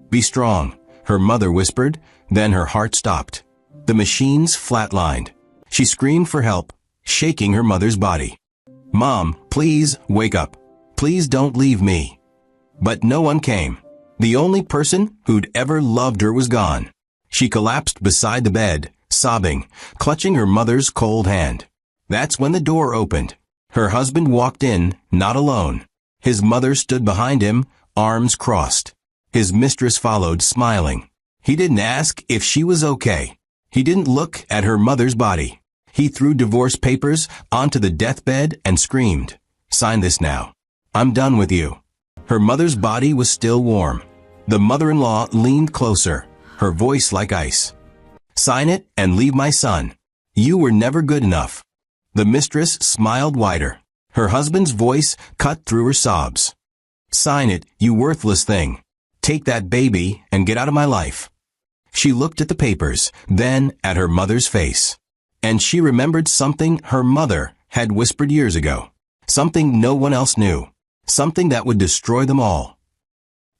"Be strong," her mother whispered, then her heart stopped. The machines flatlined. She screamed for help, shaking her mother's body. "Mom, please, wake up. Please don't leave me." But no one came. The only person who'd ever loved her was gone. She collapsed beside the bed, sobbing, clutching her mother's cold hand. That's when the door opened. Her husband walked in, not alone. His mother stood behind him, arms crossed. His mistress followed, smiling. He didn't ask if she was okay. He didn't look at her mother's body. He threw divorce papers onto the deathbed and screamed, "Sign this now. I'm done with you." Her mother's body was still warm. The mother-in-law leaned closer, her voice like ice. "Sign it and leave my son. You were never good enough." The mistress smiled wider. Her husband's voice cut through her sobs. "Sign it, you worthless thing. Take that baby and get out of my life." She looked at the papers, then at her mother's face. And she remembered something her mother had whispered years ago. Something no one else knew. Something that would destroy them all.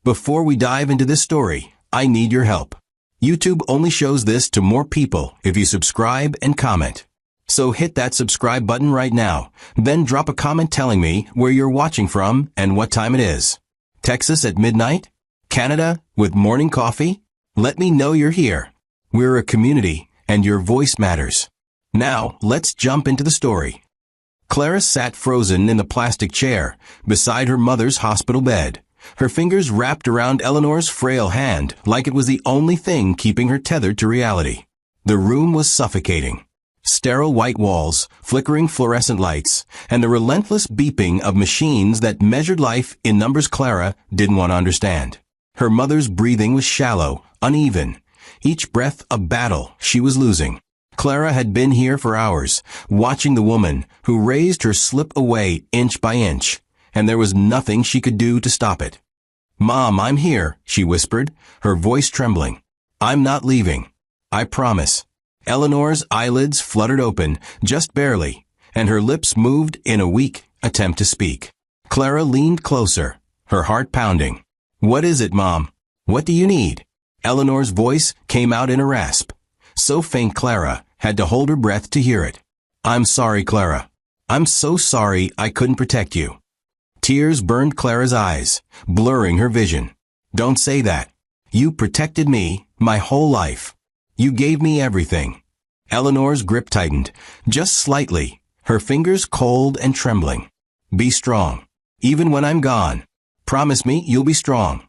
Before we dive into this story, I need your help. YouTube only shows this to more people if you subscribe and comment. So hit that subscribe button right now, then drop a comment telling me where you're watching from and what time it is. Texas at midnight? Canada with morning coffee? Let me know you're here. We're a community, and your voice matters. Now, let's jump into the story. Clara sat frozen in the plastic chair beside her mother's hospital bed, her fingers wrapped around Eleanor's frail hand like it was the only thing keeping her tethered to reality. The room was suffocating. Sterile white walls, flickering fluorescent lights, and the relentless beeping of machines that measured life in numbers Clara didn't want to understand. Her mother's breathing was shallow, uneven, each breath a battle she was losing. Clara had been here for hours, watching the woman who raised her slip away inch by inch, and there was nothing she could do to stop it. "Mom, I'm here," she whispered, her voice trembling. "I'm not leaving. I promise." Eleanor's eyelids fluttered open, just barely, and her lips moved in a weak attempt to speak. Clara leaned closer, her heart pounding. "What is it, Mom? What do you need?" Eleanor's voice came out in a rasp, so faint Clara had to hold her breath to hear it. "I'm sorry, Clara. I'm so sorry I couldn't protect you." Tears burned Clara's eyes, blurring her vision. "Don't say that. You protected me my whole life. You gave me everything." Eleanor's grip tightened, just slightly, her fingers cold and trembling. "Be strong. Even when I'm gone. Promise me you'll be strong."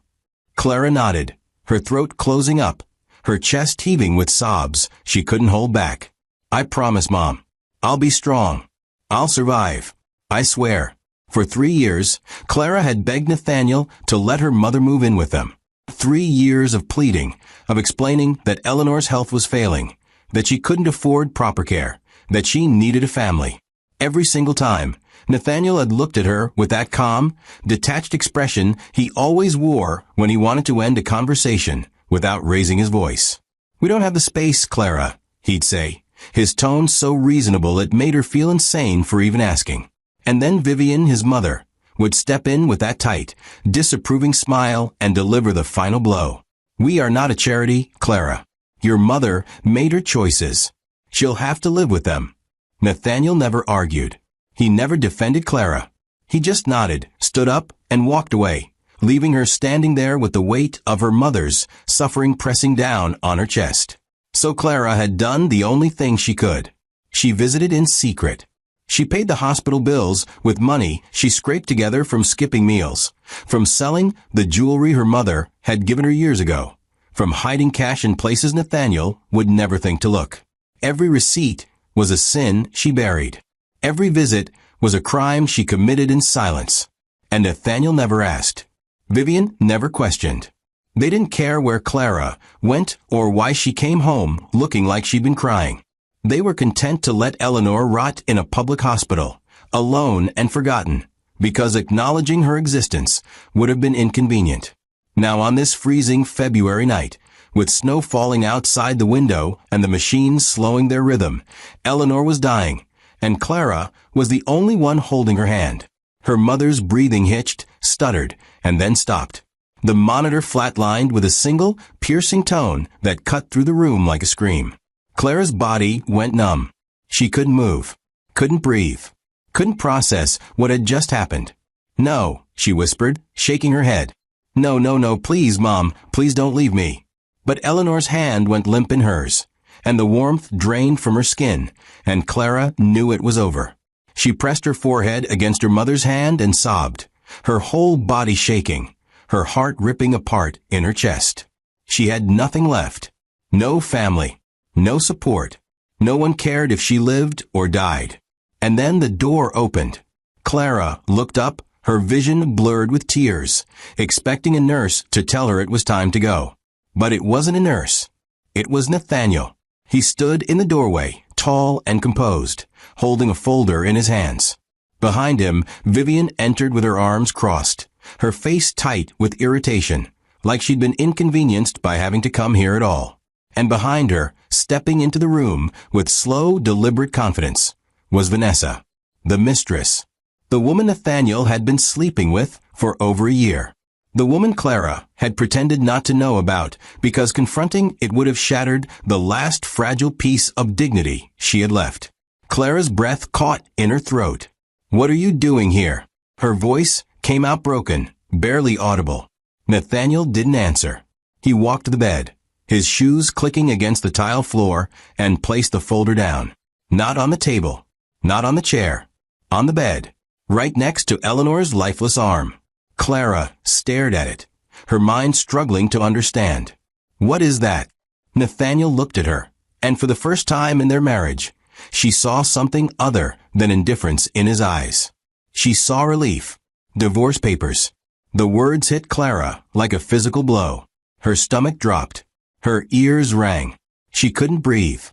Clara nodded, her throat closing up, her chest heaving with sobs she couldn't hold back. "I promise, Mom. I'll be strong. I'll survive. I swear." For 3 years, Clara had begged Nathaniel to let her mother move in with them. 3 years of pleading, of explaining that Eleanor's health was failing, that she couldn't afford proper care, that she needed a family. Every single time, Nathaniel had looked at her with that calm, detached expression he always wore when he wanted to end a conversation without raising his voice. "We don't have the space, Clara," he'd say, his tone so reasonable it made her feel insane for even asking. And then Vivian, his mother, would step in with that tight, disapproving smile and deliver the final blow. "We are not a charity, Clara. Your mother made her choices. She'll have to live with them." Nathaniel never argued. He never defended Clara. He just nodded, stood up, and walked away, leaving her standing there with the weight of her mother's suffering pressing down on her chest. So Clara had done the only thing she could. She visited in secret. She paid the hospital bills with money she scraped together from skipping meals, from selling the jewelry her mother had given her years ago, from hiding cash in places Nathaniel would never think to look. Every receipt was a sin she buried. Every visit was a crime she committed in silence. And Nathaniel never asked. Vivian never questioned. They didn't care where Clara went or why she came home looking like she'd been crying. They were content to let Eleanor rot in a public hospital, alone and forgotten, because acknowledging her existence would have been inconvenient. Now on this freezing February night, with snow falling outside the window and the machines slowing their rhythm, Eleanor was dying, and Clara was the only one holding her hand. Her mother's breathing hitched, stuttered, and then stopped. The monitor flatlined with a single, piercing tone that cut through the room like a scream. Clara's body went numb. She couldn't move, couldn't breathe, couldn't process what had just happened. "No," she whispered, shaking her head. "No, no, no, please, Mom, please don't leave me." But Eleanor's hand went limp in hers, and the warmth drained from her skin, and Clara knew it was over. She pressed her forehead against her mother's hand and sobbed, her whole body shaking, her heart ripping apart in her chest. She had nothing left. No family, no support. No one cared if she lived or died. And then the door opened. Clara looked up, her vision blurred with tears, expecting a nurse to tell her it was time to go. But it wasn't a nurse. It was Nathaniel. He stood in the doorway, tall and composed, holding a folder in his hands. Behind him, Vivian entered with her arms crossed, her face tight with irritation, like she'd been inconvenienced by having to come here at all. And behind her, stepping into the room with slow, deliberate confidence, was Vanessa, the mistress, the woman Nathaniel had been sleeping with for over a year. The woman Clara had pretended not to know about because confronting it would have shattered the last fragile piece of dignity she had left. Clara's breath caught in her throat. "What are you doing here?" Her voice came out broken, barely audible. Nathaniel didn't answer. He walked to the bed, his shoes clicking against the tile floor, and placed the folder down. Not on the table, not on the chair, on the bed, right next to Eleanor's lifeless arm. Clara stared at it, her mind struggling to understand. "What is that?" Nathaniel looked at her, and for the first time in their marriage, she saw something other than indifference in his eyes. She saw relief. Divorce papers. The words hit Clara like a physical blow. Her stomach dropped. Her ears rang. She couldn't breathe.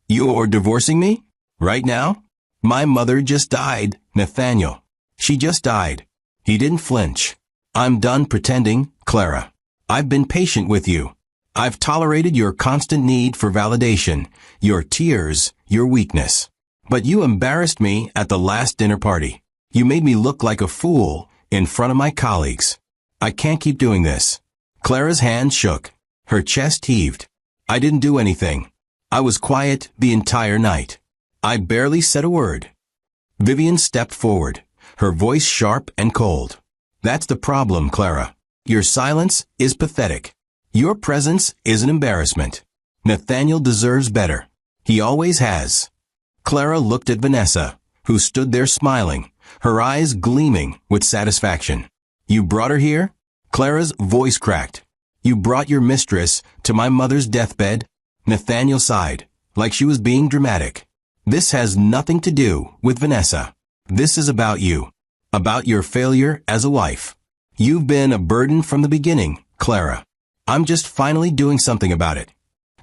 "You're divorcing me? Right now?" "My mother just died, Nathaniel. She just died." He didn't flinch. "I'm done pretending, Clara. I've been patient with you. I've tolerated your constant need for validation, your tears, your weakness. But you embarrassed me at the last dinner party. You made me look like a fool in front of my colleagues. I can't keep doing this." Clara's hand shook. Her chest heaved. "I didn't do anything. I was quiet the entire night. I barely said a word." Vivian stepped forward, her voice sharp and cold. "That's the problem, Clara. Your silence is pathetic. Your presence is an embarrassment. Nathaniel deserves better. He always has." Clara looked at Vanessa, who stood there smiling, her eyes gleaming with satisfaction. "You brought her here?" Clara's voice cracked. "You brought your mistress to my mother's deathbed?" Nathaniel sighed, like she was being dramatic. "This has nothing to do with Vanessa. This is about you. About your failure as a wife. You've been a burden from the beginning, Clara. I'm just finally doing something about it."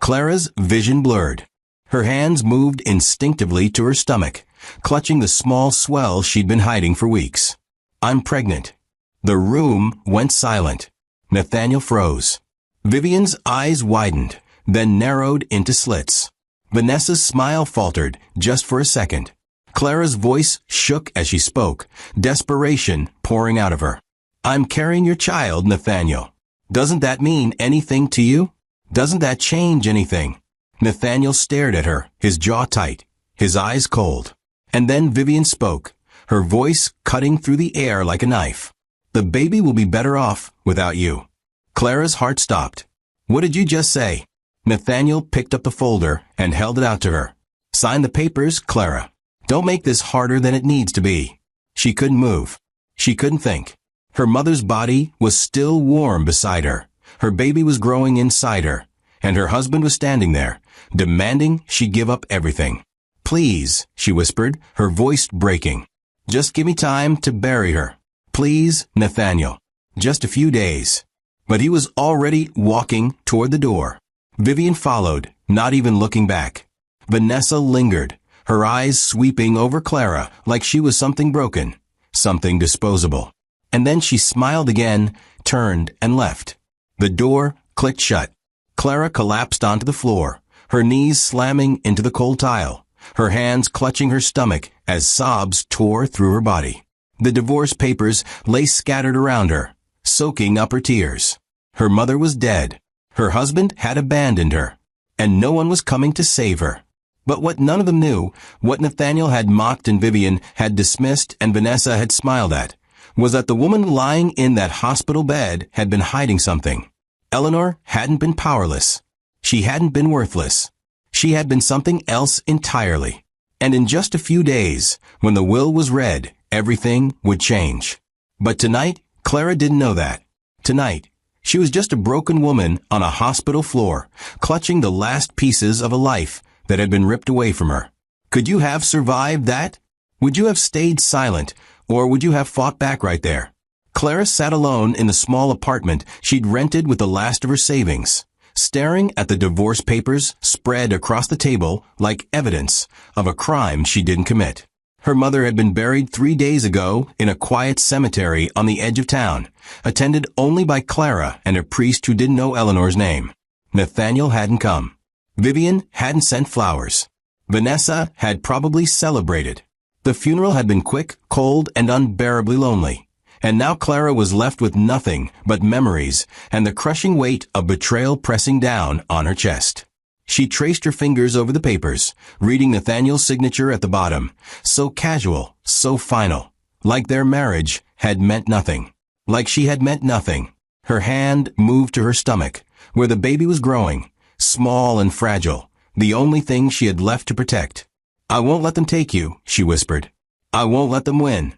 Clara's vision blurred. Her hands moved instinctively to her stomach, clutching the small swell she'd been hiding for weeks. "I'm pregnant." The room went silent. Nathaniel froze. Vivian's eyes widened, then narrowed into slits. Vanessa's smile faltered just for a second. Clara's voice shook as she spoke, desperation pouring out of her. "I'm carrying your child, Nathaniel. Doesn't that mean anything to you? Doesn't that change anything?" Nathaniel stared at her, his jaw tight, his eyes cold. And then Vivian spoke, her voice cutting through the air like a knife. "The baby will be better off without you." Clara's heart stopped. "What did you just say?" Nathaniel picked up the folder and held it out to her. "Sign the papers, Clara. Don't make this harder than it needs to be." She couldn't move. She couldn't think. Her mother's body was still warm beside her. Her baby was growing inside her, and her husband was standing there, demanding she give up everything. "Please," she whispered, her voice breaking. "Just give me time to bury her. Please, Nathaniel. Just a few days." But he was already walking toward the door. Vivian followed, not even looking back. Vanessa lingered, her eyes sweeping over Clara like she was something broken, something disposable. And then she smiled again, turned, and left. The door clicked shut. Clara collapsed onto the floor, her knees slamming into the cold tile, her hands clutching her stomach as sobs tore through her body. The divorce papers lay scattered around her, soaking up her tears. Her mother was dead. Her husband had abandoned her. And no one was coming to save her. But what none of them knew, what Nathaniel had mocked and Vivian had dismissed and Vanessa had smiled at, was that the woman lying in that hospital bed had been hiding something. Eleanor hadn't been powerless. She hadn't been worthless. She had been something else entirely. And in just a few days, when the will was read, everything would change. But tonight, Clara didn't know that. Tonight, she was just a broken woman on a hospital floor, clutching the last pieces of a life that had been ripped away from her. Could you have survived that? Would you have stayed silent, or would you have fought back right there? Clara sat alone in the small apartment she'd rented with the last of her savings, staring at the divorce papers spread across the table like evidence of a crime she didn't commit. Her mother had been buried 3 days ago in a quiet cemetery on the edge of town, attended only by Clara and a priest who didn't know Eleanor's name. Nathaniel hadn't come. Vivian hadn't sent flowers. Vanessa had probably celebrated. The funeral had been quick, cold, and unbearably lonely. And now Clara was left with nothing but memories and the crushing weight of betrayal pressing down on her chest. She traced her fingers over the papers, reading Nathaniel's signature at the bottom, so casual, so final, like their marriage had meant nothing, like she had meant nothing. Her hand moved to her stomach, where the baby was growing, small and fragile, the only thing she had left to protect. "I won't let them take you," she whispered. "I won't let them win."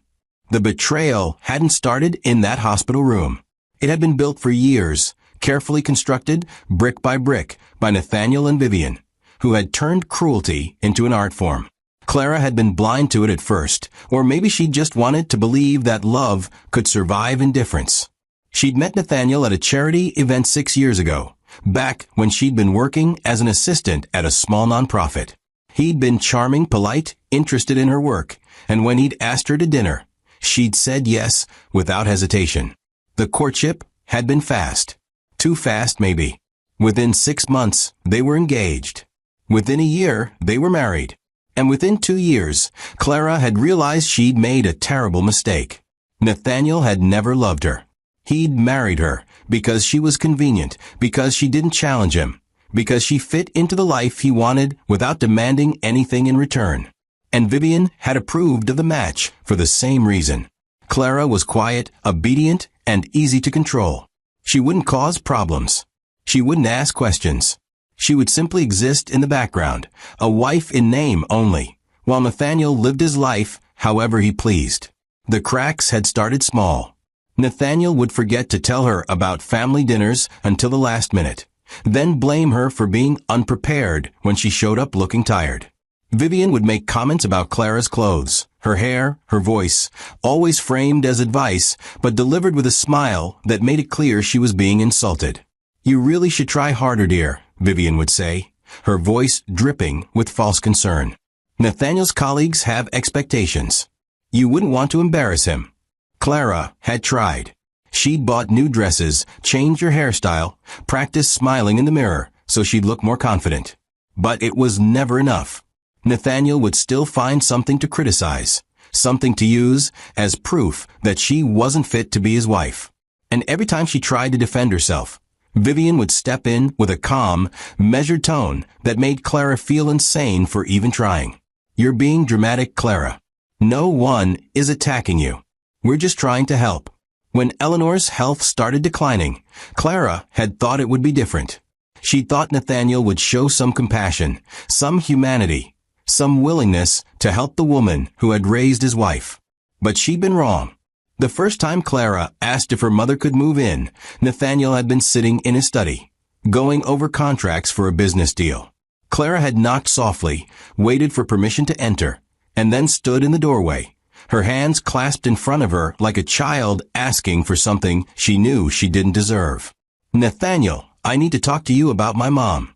The betrayal hadn't started in that hospital room. It had been built for years, carefully constructed, brick by brick, by Nathaniel and Vivian, who had turned cruelty into an art form. Clara had been blind to it at first, or maybe she just wanted to believe that love could survive indifference. She'd met Nathaniel at a charity event 6 years ago, back when she'd been working as an assistant at a small nonprofit. He'd been charming, polite, interested in her work, and when he'd asked her to dinner, she'd said yes without hesitation. The courtship had been fast. Too fast, maybe. Within 6 months, they were engaged. Within a year, they were married. And within 2 years, Clara had realized she'd made a terrible mistake. Nathaniel had never loved her. He'd married her because she was convenient, because she didn't challenge him, because she fit into the life he wanted without demanding anything in return. And Vivian had approved of the match for the same reason. Clara was quiet, obedient, and easy to control. She wouldn't cause problems. She wouldn't ask questions. She would simply exist in the background, a wife in name only, while Nathaniel lived his life however he pleased. The cracks had started small. Nathaniel would forget to tell her about family dinners until the last minute, then blame her for being unprepared when she showed up looking tired. Vivian would make comments about Clara's clothes, her hair, her voice, always framed as advice, but delivered with a smile that made it clear she was being insulted. "You really should try harder, dear," Vivian would say, her voice dripping with false concern. "Nathaniel's colleagues have expectations. You wouldn't want to embarrass him." Clara had tried. She'd bought new dresses, changed her hairstyle, practiced smiling in the mirror so she'd look more confident. But it was never enough. Nathaniel would still find something to criticize, something to use as proof that she wasn't fit to be his wife. And every time she tried to defend herself, Vivian would step in with a calm, measured tone that made Clara feel insane for even trying. "You're being dramatic, Clara. No one is attacking you. We're just trying to help." When Eleanor's health started declining, Clara had thought it would be different. She thought Nathaniel would show some compassion, some humanity, some willingness to help the woman who had raised his wife. But she'd been wrong. The first time Clara asked if her mother could move in, Nathaniel had been sitting in his study, going over contracts for a business deal. Clara had knocked softly, waited for permission to enter, and then stood in the doorway, her hands clasped in front of her like a child asking for something she knew she didn't deserve. "Nathaniel, I need to talk to you about my mom."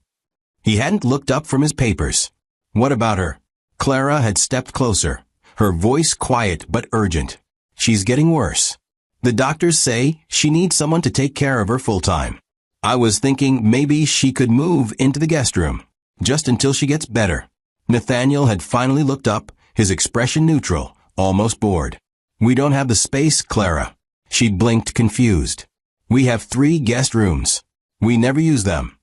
He hadn't looked up from his papers. "What about her?" Clara had stepped closer, her voice quiet but urgent. "She's getting worse. The doctors say she needs someone to take care of her full-time. I was thinking maybe she could move into the guest room, just until she gets better." Nathaniel had finally looked up, his expression neutral, almost bored. "We don't have the space, Clara." She'd blinked, confused. We have 3 guest rooms. We never use them.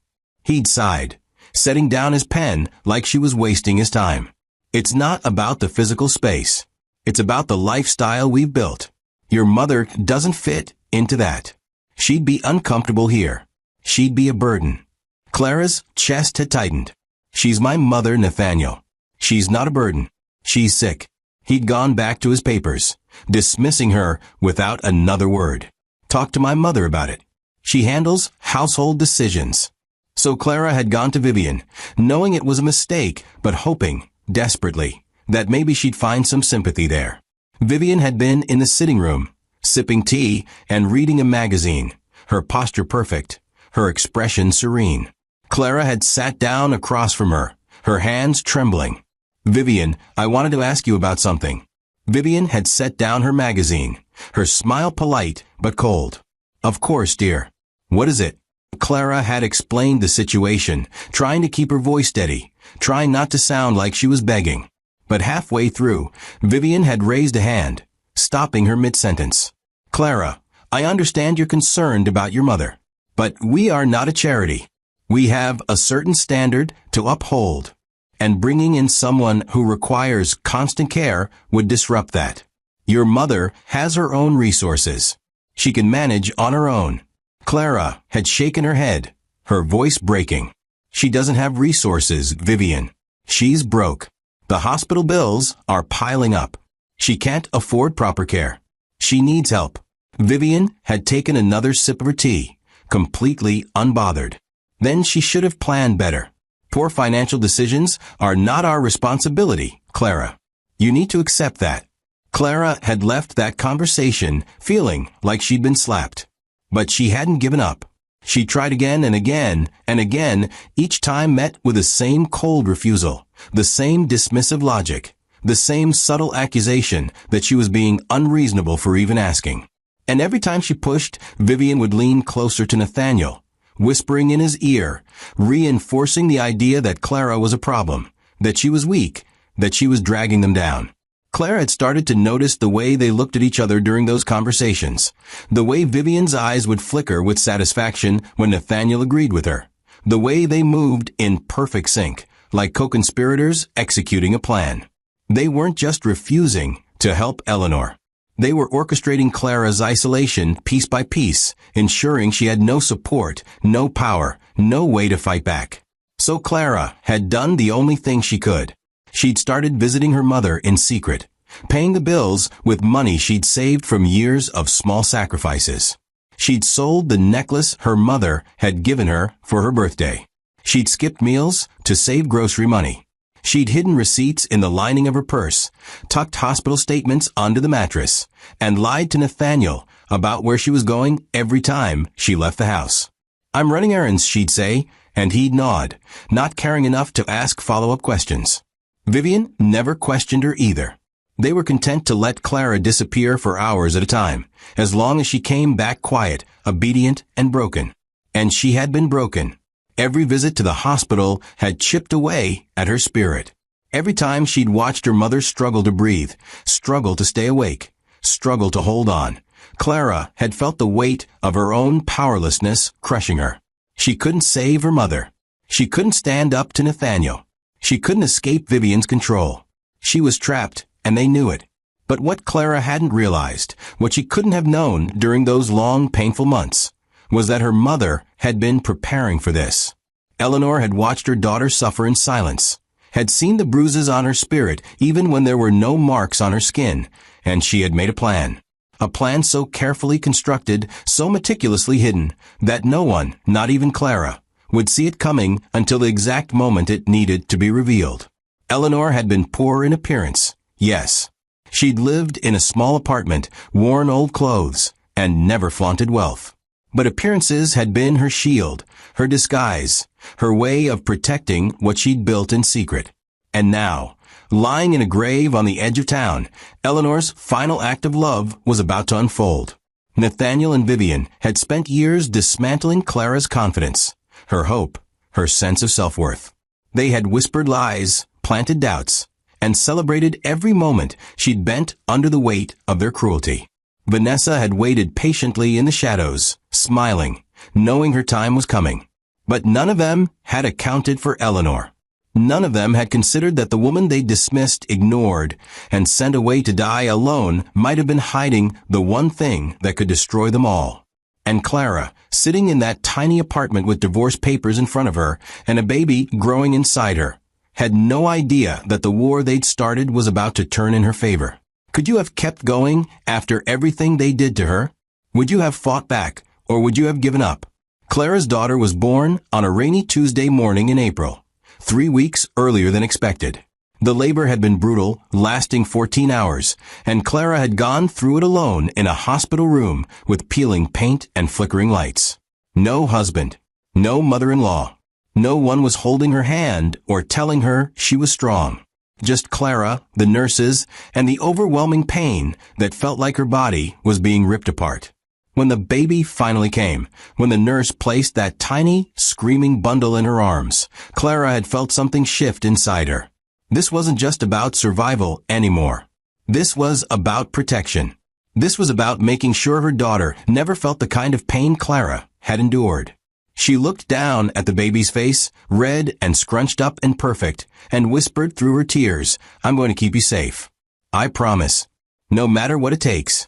He'd sighed, setting down his pen like she was wasting his time. It's not about the physical space. It's about the lifestyle we've built. Your mother doesn't fit into that. She'd be uncomfortable here. She'd be a burden. Clara's chest had tightened. She's my mother, Nathaniel. She's not a burden. She's sick. He'd gone back to his papers, dismissing her without another word. Talk to my mother about it. She handles household decisions. So Clara had gone to Vivian, knowing it was a mistake, but hoping, desperately, that maybe she'd find some sympathy there. Vivian had been in the sitting room, sipping tea and reading a magazine, her posture perfect, her expression serene. Clara had sat down across from her, her hands trembling. Vivian, I wanted to ask you about something. Vivian had set down her magazine, her smile polite but cold. Of course, dear. What is it? Clara had explained the situation, trying to keep her voice steady, trying not to sound like she was begging. But halfway through, Vivian had raised a hand, stopping her mid-sentence. Clara, I understand you're concerned about your mother, but we are not a charity. We have a certain standard to uphold, and bringing in someone who requires constant care would disrupt that. Your mother has her own resources. She can manage on her own. Clara had shaken her head, her voice breaking. She doesn't have resources, Vivian. She's broke. The hospital bills are piling up. She can't afford proper care. She needs help. Vivian had taken another sip of her tea, completely unbothered. Then she should have planned better. Poor financial decisions are not our responsibility, Clara. You need to accept that. Clara had left that conversation feeling like she'd been slapped. But she hadn't given up. She tried again and again and again, each time met with the same cold refusal, the same dismissive logic, the same subtle accusation that she was being unreasonable for even asking. And every time she pushed, Vivian would lean closer to Nathaniel, whispering in his ear, reinforcing the idea that Clara was a problem, that she was weak, that she was dragging them down. Clara had started to notice the way they looked at each other during those conversations, the way Vivian's eyes would flicker with satisfaction when Nathaniel agreed with her, the way they moved in perfect sync, like co-conspirators executing a plan. They weren't just refusing to help Eleanor. They were orchestrating Clara's isolation piece by piece, ensuring she had no support, no power, no way to fight back. So Clara had done the only thing she could. She'd started visiting her mother in secret, paying the bills with money she'd saved from years of small sacrifices. She'd sold the necklace her mother had given her for her birthday. She'd skipped meals to save grocery money. She'd hidden receipts in the lining of her purse, tucked hospital statements onto the mattress, and lied to Nathaniel about where she was going every time she left the house. I'm running errands, she'd say, and he'd nod, not caring enough to ask follow-up questions. Vivian never questioned her either. They were content to let Clara disappear for hours at a time, as long as she came back quiet, obedient, and broken. And she had been broken. Every visit to the hospital had chipped away at her spirit. Every time she'd watched her mother struggle to breathe, struggle to stay awake, struggle to hold on, Clara had felt the weight of her own powerlessness crushing her. She couldn't save her mother. She couldn't stand up to Nathaniel. She couldn't escape Vivian's control. She was trapped, and they knew it. But what Clara hadn't realized, what she couldn't have known during those long, painful months, was that her mother had been preparing for this. Eleanor had watched her daughter suffer in silence, had seen the bruises on her spirit even when there were no marks on her skin, and she had made a plan. A plan so carefully constructed, so meticulously hidden, that no one, not even Clara, would see it coming until the exact moment it needed to be revealed. Eleanor had been poor in appearance, yes. She'd lived in a small apartment, worn old clothes, and never flaunted wealth. But appearances had been her shield, her disguise, her way of protecting what she'd built in secret. And now, lying in a grave on the edge of town, Eleanor's final act of love was about to unfold. Nathaniel and Vivian had spent years dismantling Clara's confidence, her hope, her sense of self-worth. They had whispered lies, planted doubts, and celebrated every moment she'd bent under the weight of their cruelty. Vanessa had waited patiently in the shadows, smiling, knowing her time was coming. But none of them had accounted for Eleanor. None of them had considered that the woman they dismissed, ignored, and sent away to die alone might have been hiding the one thing that could destroy them all. And Clara, sitting in that tiny apartment with divorce papers in front of her and a baby growing inside her, had no idea that the war they'd started was about to turn in her favor. Could you have kept going after everything they did to her? Would you have fought back, or would you have given up? Clara's daughter was born on a rainy Tuesday morning in April, 3 weeks earlier than expected. The labor had been brutal, lasting 14 hours, and Clara had gone through it alone in a hospital room with peeling paint and flickering lights. No husband, no mother-in-law. No one was holding her hand or telling her she was strong. Just Clara, the nurses, and the overwhelming pain that felt like her body was being ripped apart. When the baby finally came, when the nurse placed that tiny, screaming bundle in her arms, Clara had felt something shift inside her. This wasn't just about survival anymore. This was about protection. This was about making sure her daughter never felt the kind of pain Clara had endured. She looked down at the baby's face, red and scrunched up and perfect, and whispered through her tears, "I'm going to keep you safe. I promise. No matter what it takes."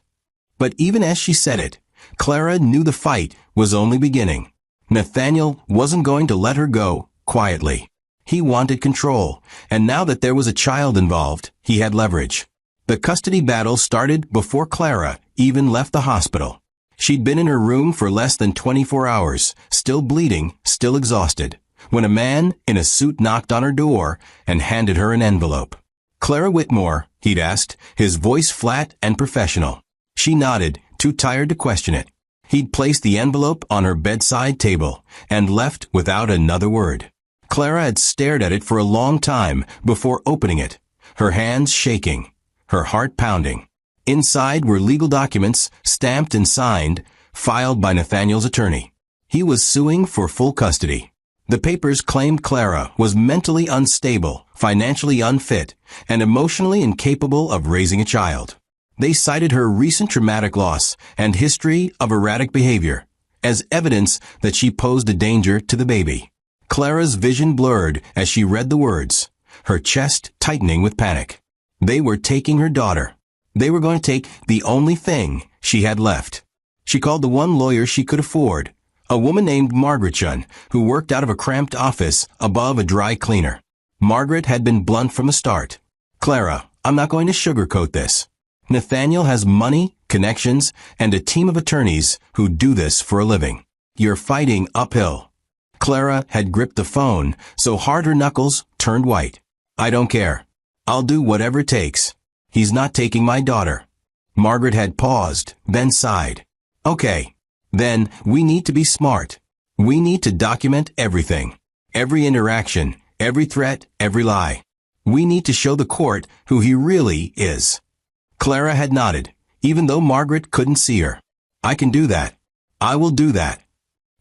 But even as she said it, Clara knew the fight was only beginning. Nathaniel wasn't going to let her go quietly. He wanted control, and now that there was a child involved, he had leverage. The custody battle started before Clara even left the hospital. She'd been in her room for less than 24 hours, still bleeding, still exhausted, when a man in a suit knocked on her door and handed her an envelope. "Clara Whitmore," he'd asked, his voice flat and professional. She nodded, too tired to question it. He'd placed the envelope on her bedside table and left without another word. Clara had stared at it for a long time before opening it, her hands shaking, her heart pounding. Inside were legal documents, stamped and signed, filed by Nathaniel's attorney. He was suing for full custody. The papers claimed Clara was mentally unstable, financially unfit, and emotionally incapable of raising a child. They cited her recent traumatic loss and history of erratic behavior as evidence that she posed a danger to the baby. Clara's vision blurred as she read the words, her chest tightening with panic. They were taking her daughter. They were going to take the only thing she had left. She called the one lawyer she could afford, a woman named Margaret, who worked out of a cramped office above a dry cleaner. Margaret had been blunt from the start. "Clara, I'm not going to sugarcoat this. Nathaniel has money, connections, and a team of attorneys who do this for a living. You're fighting uphill." Clara had gripped the phone so hard her knuckles turned white. "I don't care. I'll do whatever it takes. He's not taking my daughter." Margaret had paused, then sighed. "Okay. Then we need to be smart. We need to document everything. Every interaction, every threat, every lie. We need to show the court who he really is." Clara had nodded, even though Margaret couldn't see her. "I can do that. I will do that."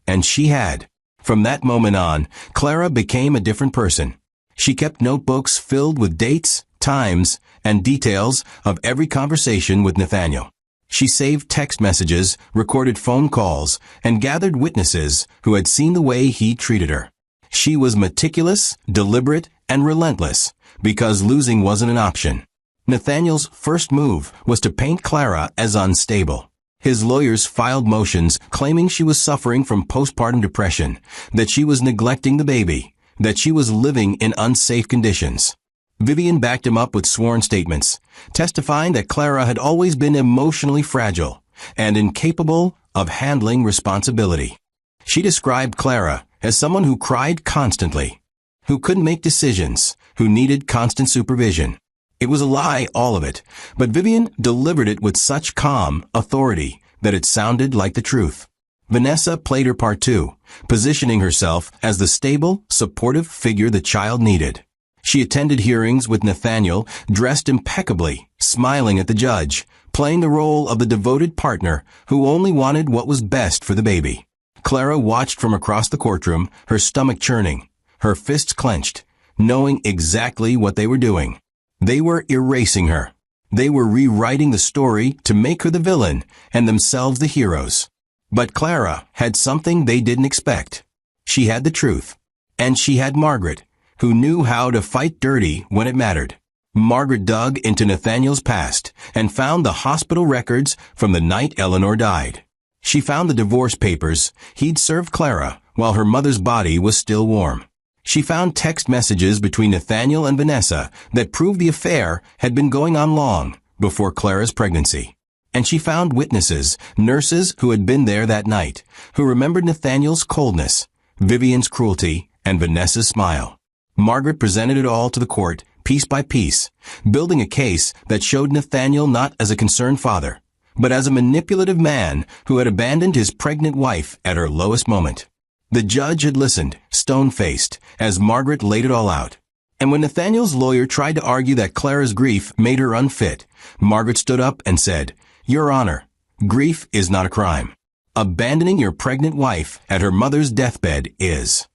And she had. From that moment on, Clara became a different person. She kept notebooks filled with dates, times, and details of every conversation with Nathaniel. She saved text messages, recorded phone calls, and gathered witnesses who had seen the way he treated her. She was meticulous, deliberate, and relentless, because losing wasn't an option. Nathaniel's first move was to paint Clara as unstable. His lawyers filed motions claiming she was suffering from postpartum depression, that she was neglecting the baby, that she was living in unsafe conditions. Vivian backed him up with sworn statements, testifying that Clara had always been emotionally fragile and incapable of handling responsibility. She described Clara as someone who cried constantly, who couldn't make decisions, who needed constant supervision. It was a lie, all of it, but Vivian delivered it with such calm authority that it sounded like the truth. Vanessa played her part too, positioning herself as the stable, supportive figure the child needed. She attended hearings with Nathaniel, dressed impeccably, smiling at the judge, playing the role of the devoted partner who only wanted what was best for the baby. Clara watched from across the courtroom, her stomach churning, her fists clenched, knowing exactly what they were doing. They were erasing her. They were rewriting the story to make her the villain and themselves the heroes. But Clara had something they didn't expect. She had the truth. And she had Margaret, who knew how to fight dirty when it mattered. Margaret dug into Nathaniel's past and found the hospital records from the night Eleanor died. She found the divorce papers he'd served Clara while her mother's body was still warm. She found text messages between Nathaniel and Vanessa that proved the affair had been going on long before Clara's pregnancy. And she found witnesses, nurses who had been there that night, who remembered Nathaniel's coldness, Vivian's cruelty, and Vanessa's smile. Margaret presented it all to the court, piece by piece, building a case that showed Nathaniel not as a concerned father, but as a manipulative man who had abandoned his pregnant wife at her lowest moment. The judge had listened, stone-faced, as Margaret laid it all out. And when Nathaniel's lawyer tried to argue that Clara's grief made her unfit, Margaret stood up and said, "Your Honor, grief is not a crime. Abandoning your pregnant wife at her mother's deathbed is."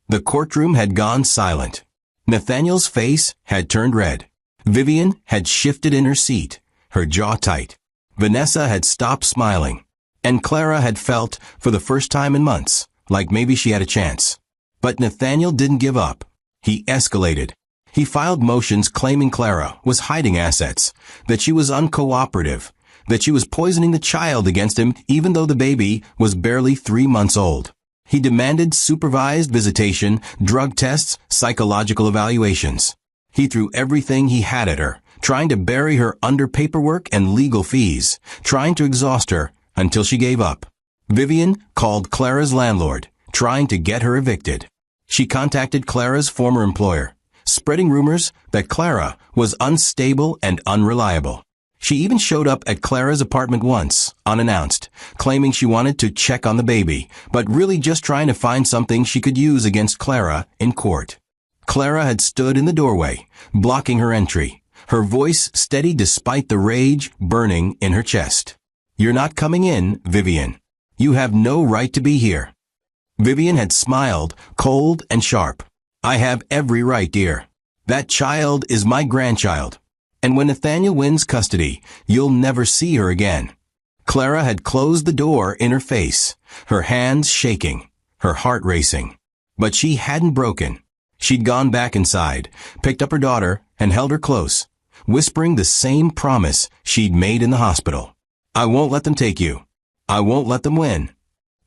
The courtroom had gone silent. Nathaniel's face had turned red. Vivian had shifted in her seat, her jaw tight. Vanessa had stopped smiling. And Clara had felt, for the first time in months, like maybe she had a chance. But Nathaniel didn't give up. He escalated. He filed motions claiming Clara was hiding assets, that she was uncooperative, that she was poisoning the child against him even though the baby was barely 3 months old. He demanded supervised visitation, drug tests, psychological evaluations. He threw everything he had at her, trying to bury her under paperwork and legal fees, trying to exhaust her until she gave up. Vivian called Clara's landlord, trying to get her evicted. She contacted Clara's former employer, spreading rumors that Clara was unstable and unreliable. She even showed up at Clara's apartment once, unannounced, claiming she wanted to check on the baby, but really just trying to find something she could use against Clara in court. Clara had stood in the doorway, blocking her entry, her voice steady despite the rage burning in her chest. "You're not coming in, Vivian. You have no right to be here." Vivian had smiled, cold and sharp. "I have every right, dear. That child is my grandchild. And when Nathaniel wins custody, you'll never see her again." Clara had closed the door in her face, her hands shaking, her heart racing. But she hadn't broken. She'd gone back inside, picked up her daughter, and held her close, whispering the same promise she'd made in the hospital. "I won't let them take you. I won't let them win."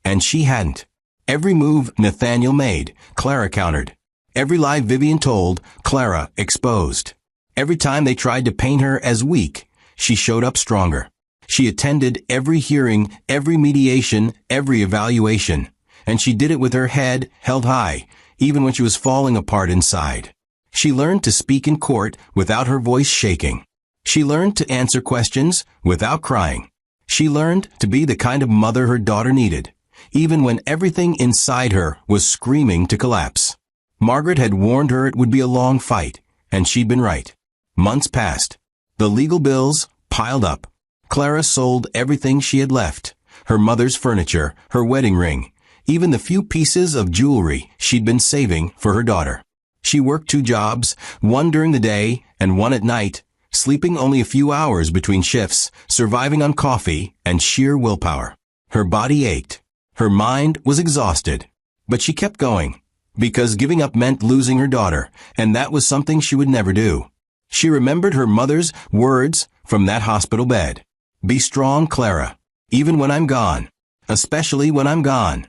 And she hadn't. Every move Nathaniel made, Clara countered. Every lie Vivian told, Clara exposed. Every time they tried to paint her as weak, she showed up stronger. She attended every hearing, every mediation, every evaluation, and she did it with her head held high, even when she was falling apart inside. She learned to speak in court without her voice shaking. She learned to answer questions without crying. She learned to be the kind of mother her daughter needed, even when everything inside her was screaming to collapse. Margaret had warned her it would be a long fight, and she'd been right. Months passed. The legal bills piled up. Clara sold everything she had left, her mother's furniture, her wedding ring, even the few pieces of jewelry she'd been saving for her daughter. She worked 2 jobs, one during the day and one at night, sleeping only a few hours between shifts, surviving on coffee and sheer willpower. Her body ached. Her mind was exhausted. But she kept going, because giving up meant losing her daughter, and that was something she would never do. She remembered her mother's words from that hospital bed. "Be strong, Clara, even when I'm gone, especially when I'm gone."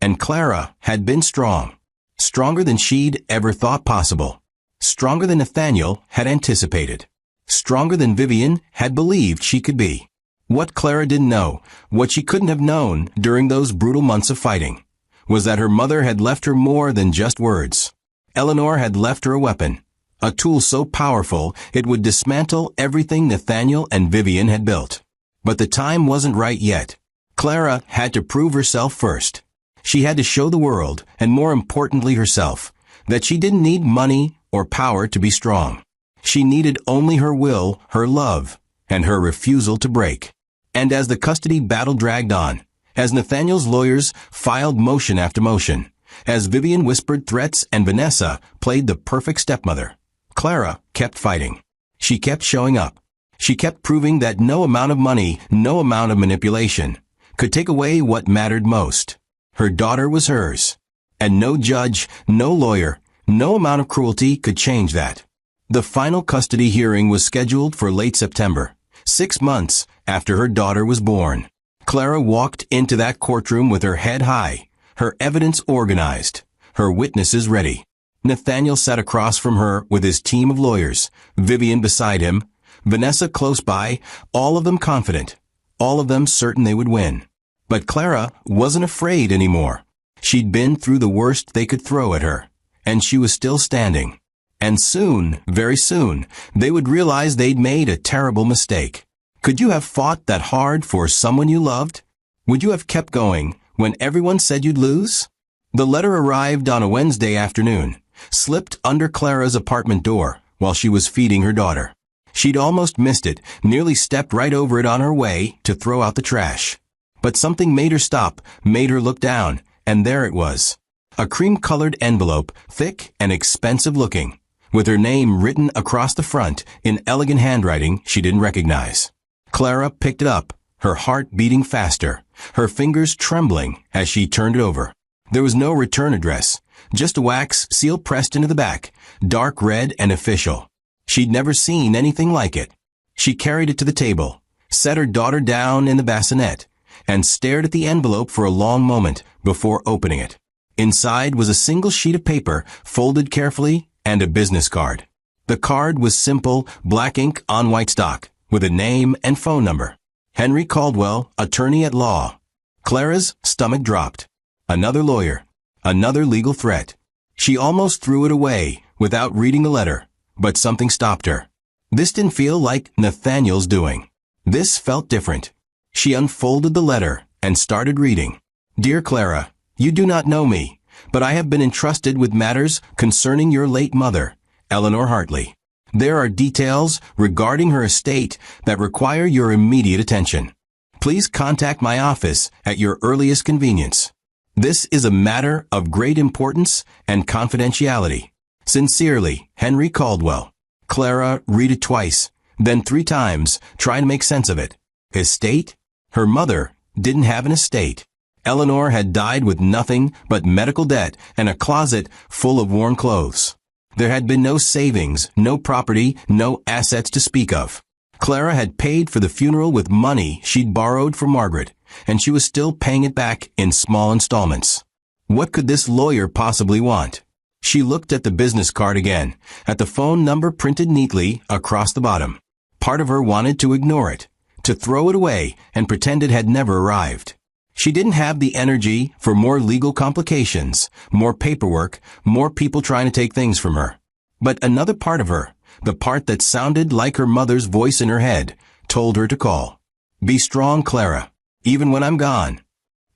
And Clara had been strong. Stronger than she'd ever thought possible. Stronger than Nathaniel had anticipated. Stronger than Vivian had believed she could be. What Clara didn't know, what she couldn't have known during those brutal months of fighting, was that her mother had left her more than just words. Eleanor had left her a weapon. A tool so powerful it would dismantle everything Nathaniel and Vivian had built. But the time wasn't right yet. Clara had to prove herself first. She had to show the world, and more importantly herself, that she didn't need money or power to be strong. She needed only her will, her love, and her refusal to break. And as the custody battle dragged on, as Nathaniel's lawyers filed motion after motion, as Vivian whispered threats and Vanessa played the perfect stepmother, Clara kept fighting. She kept showing up. She kept proving that no amount of money, no amount of manipulation, could take away what mattered most. Her daughter was hers. And no judge, no lawyer, no amount of cruelty could change that. The final custody hearing was scheduled for late September, 6 months after her daughter was born. Clara walked into that courtroom with her head high, her evidence organized, her witnesses ready. Nathaniel sat across from her with his team of lawyers, Vivian beside him, Vanessa close by, all of them confident, all of them certain they would win. But Clara wasn't afraid anymore. She'd been through the worst they could throw at her, and she was still standing. And soon, very soon, they would realize they'd made a terrible mistake. Could you have fought that hard for someone you loved? Would you have kept going when everyone said you'd lose? The letter arrived on a Wednesday afternoon, slipped under Clara's apartment door while she was feeding her daughter. She'd almost missed it, nearly stepped right over it on her way to throw out the trash. But something made her stop, made her look down, and there it was. A cream-colored envelope, thick and expensive looking, with her name written across the front in elegant handwriting she didn't recognize. Clara picked it up, her heart beating faster, her fingers trembling as she turned it over. There was no return address, just a wax seal pressed into the back, dark red and official. She'd never seen anything like it. She carried it to the table, set her daughter down in the bassinet, and stared at the envelope for a long moment before opening it. Inside was a single sheet of paper, folded carefully, and a business card. The card was simple, black ink on white stock, with a name and phone number. Henry Caldwell, attorney at law. Clara's stomach dropped. Another lawyer. Another legal threat. She almost threw it away without reading the letter, but something stopped her. This didn't feel like Nathaniel's doing. This felt different. She unfolded the letter and started reading. Dear Clara, you do not know me, but I have been entrusted with matters concerning your late mother, Eleanor Hartley. There are details regarding her estate that require your immediate attention. Please contact my office at your earliest convenience. This is a matter of great importance and confidentiality. Sincerely, Henry Caldwell. Clara read it twice, then 3 times, trying to make sense of it. Estate? Her mother didn't have an estate. Eleanor had died with nothing but medical debt and a closet full of worn clothes. There had been no savings, no property, no assets to speak of. Clara had paid for the funeral with money she'd borrowed from Margaret, and she was still paying it back in small installments. What could this lawyer possibly want? She looked at the business card again, at the phone number printed neatly across the bottom. Part of her wanted to ignore it, to throw it away and pretend it had never arrived. She didn't have the energy for more legal complications, more paperwork, more people trying to take things from her. But another part of her, the part that sounded like her mother's voice in her head, told her to call. Be strong, Clara, even when I'm gone.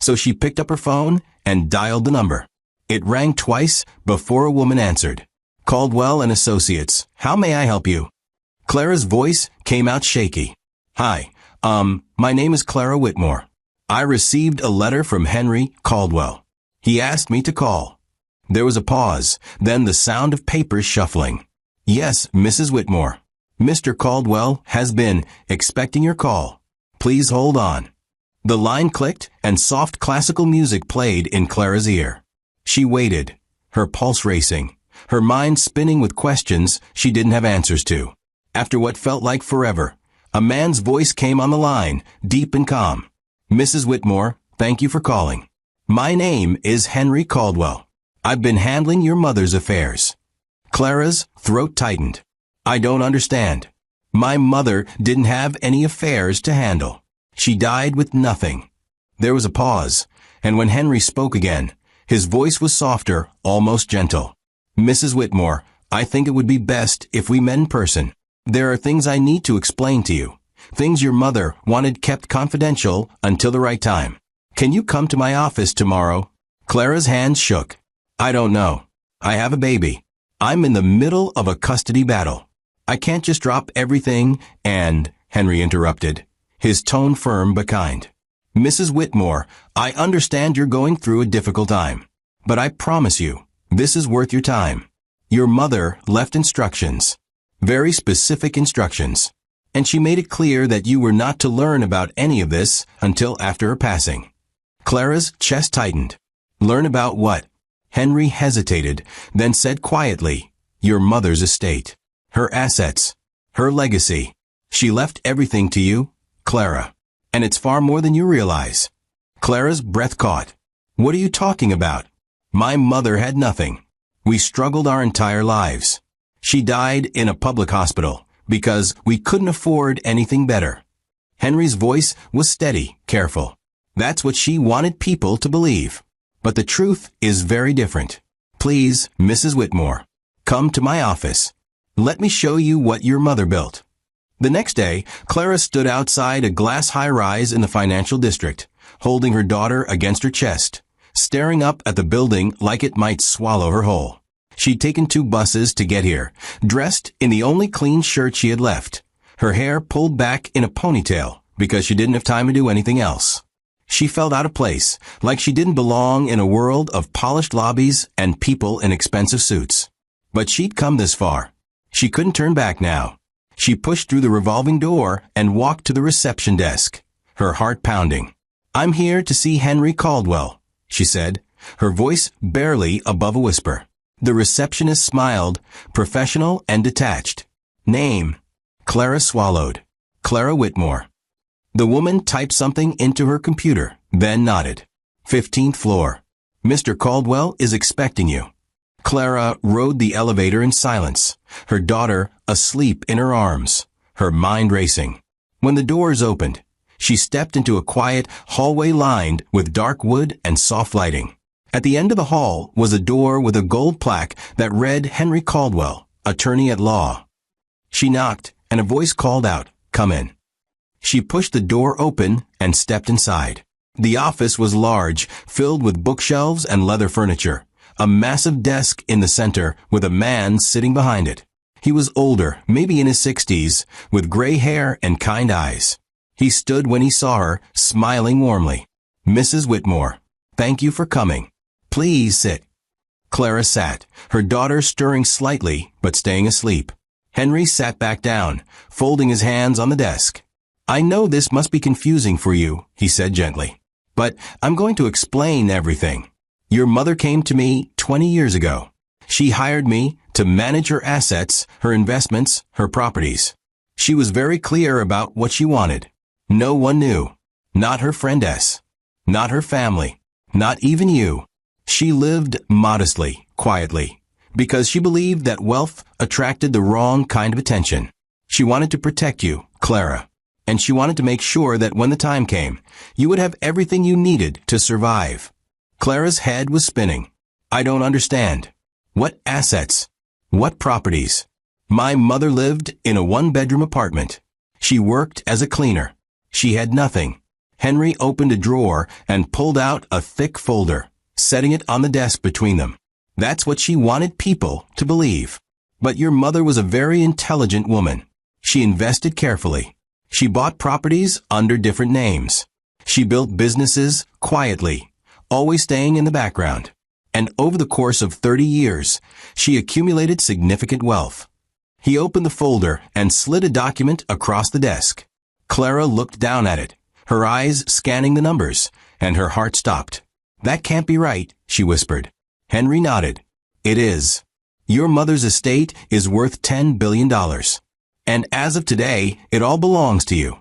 So she picked up her phone and dialed the number. It rang twice before a woman answered. Caldwell and Associates, how may I help you? Clara's voice came out shaky. Hi, my name is Clara Whitmore. I received a letter from Henry Caldwell. He asked me to call. There was a pause, then the sound of papers shuffling. Yes, Mrs. Whitmore. Mr. Caldwell has been expecting your call. Please hold on. The line clicked and soft classical music played in Clara's ear. She waited, her pulse racing, her mind spinning with questions she didn't have answers to. After what felt like forever, a man's voice came on the line, deep and calm. Mrs. Whitmore, thank you for calling. My name is Henry Caldwell. I've been handling your mother's affairs. Clara's throat tightened. I don't understand. My mother didn't have any affairs to handle. She died with nothing. There was a pause, and when Henry spoke again, his voice was softer, almost gentle. Mrs. Whitmore, I think it would be best if we met in person. There are things I need to explain to you. Things your mother wanted kept confidential until the right time. Can you come to my office tomorrow? Clara's hands shook. I don't know. I have a baby. I'm in the middle of a custody battle. I can't just drop everything and, Henry interrupted, his tone firm but kind. Mrs. Whitmore, I understand you're going through a difficult time, but I promise you, this is worth your time. Your mother left instructions. Very specific instructions. And she made it clear that you were not to learn about any of this until after her passing. Clara's chest tightened. Learn about what? Henry hesitated, then said quietly, your mother's estate. Her assets. Her legacy. She left everything to you, Clara. And it's far more than you realize. Clara's breath caught. What are you talking about? My mother had nothing. We struggled our entire lives. She died in a public hospital because we couldn't afford anything better. Henry's voice was steady, careful. That's what she wanted people to believe. But the truth is very different. Please, Mrs. Whitmore, come to my office. Let me show you what your mother built. The next day, Clara stood outside a glass high-rise in the financial district, holding her daughter against her chest, staring up at the building like it might swallow her whole. She'd taken 2 buses to get here, dressed in the only clean shirt she had left, her hair pulled back in a ponytail because she didn't have time to do anything else. She felt out of place, like she didn't belong in a world of polished lobbies and people in expensive suits. But she'd come this far. She couldn't turn back now. She pushed through the revolving door and walked to the reception desk, her heart pounding. I'm here to see Henry Caldwell, she said, her voice barely above a whisper. The receptionist smiled, professional and detached. Name. Clara swallowed. Clara Whitmore. The woman typed something into her computer, then nodded. 15th floor. Mr. Caldwell is expecting you. Clara rode the elevator in silence, her daughter asleep in her arms, her mind racing. When the doors opened, she stepped into a quiet hallway lined with dark wood and soft lighting. At the end of the hall was a door with a gold plaque that read Henry Caldwell, attorney at law. She knocked, and a voice called out, "Come in." She pushed the door open and stepped inside. The office was large, filled with bookshelves and leather furniture, a massive desk in the center with a man sitting behind it. He was older, maybe in his 60s, with gray hair and kind eyes. He stood when he saw her, smiling warmly. "Mrs. Whitmore, thank you for coming. Please sit." Clara sat, her daughter stirring slightly but staying asleep. Henry sat back down, folding his hands on the desk. "I know this must be confusing for you," he said gently, "but I'm going to explain everything. Your mother came to me 20 years ago. She hired me to manage her assets, her investments, her properties. She was very clear about what she wanted. No one knew. Not her friend S. Not her family. Not even you. She lived modestly, quietly, because she believed that wealth attracted the wrong kind of attention. She wanted to protect you, Clara, and she wanted to make sure that when the time came, you would have everything you needed to survive." Clara's head was spinning. "I don't understand. What assets? What properties? My mother lived in a 1-bedroom apartment. She worked as a cleaner. She had nothing." Henry opened a drawer and pulled out a thick folder, setting it on the desk between them. "That's what she wanted people to believe. But your mother was a very intelligent woman. She invested carefully. She bought properties under different names. She built businesses quietly, always staying in the background. And over the course of 30 years, she accumulated significant wealth." He opened the folder and slid a document across the desk. Clara looked down at it, her eyes scanning the numbers, and her heart stopped. "That can't be right," she whispered. Henry nodded. "It is. Your mother's estate is worth $10 billion. And as of today, it all belongs to you."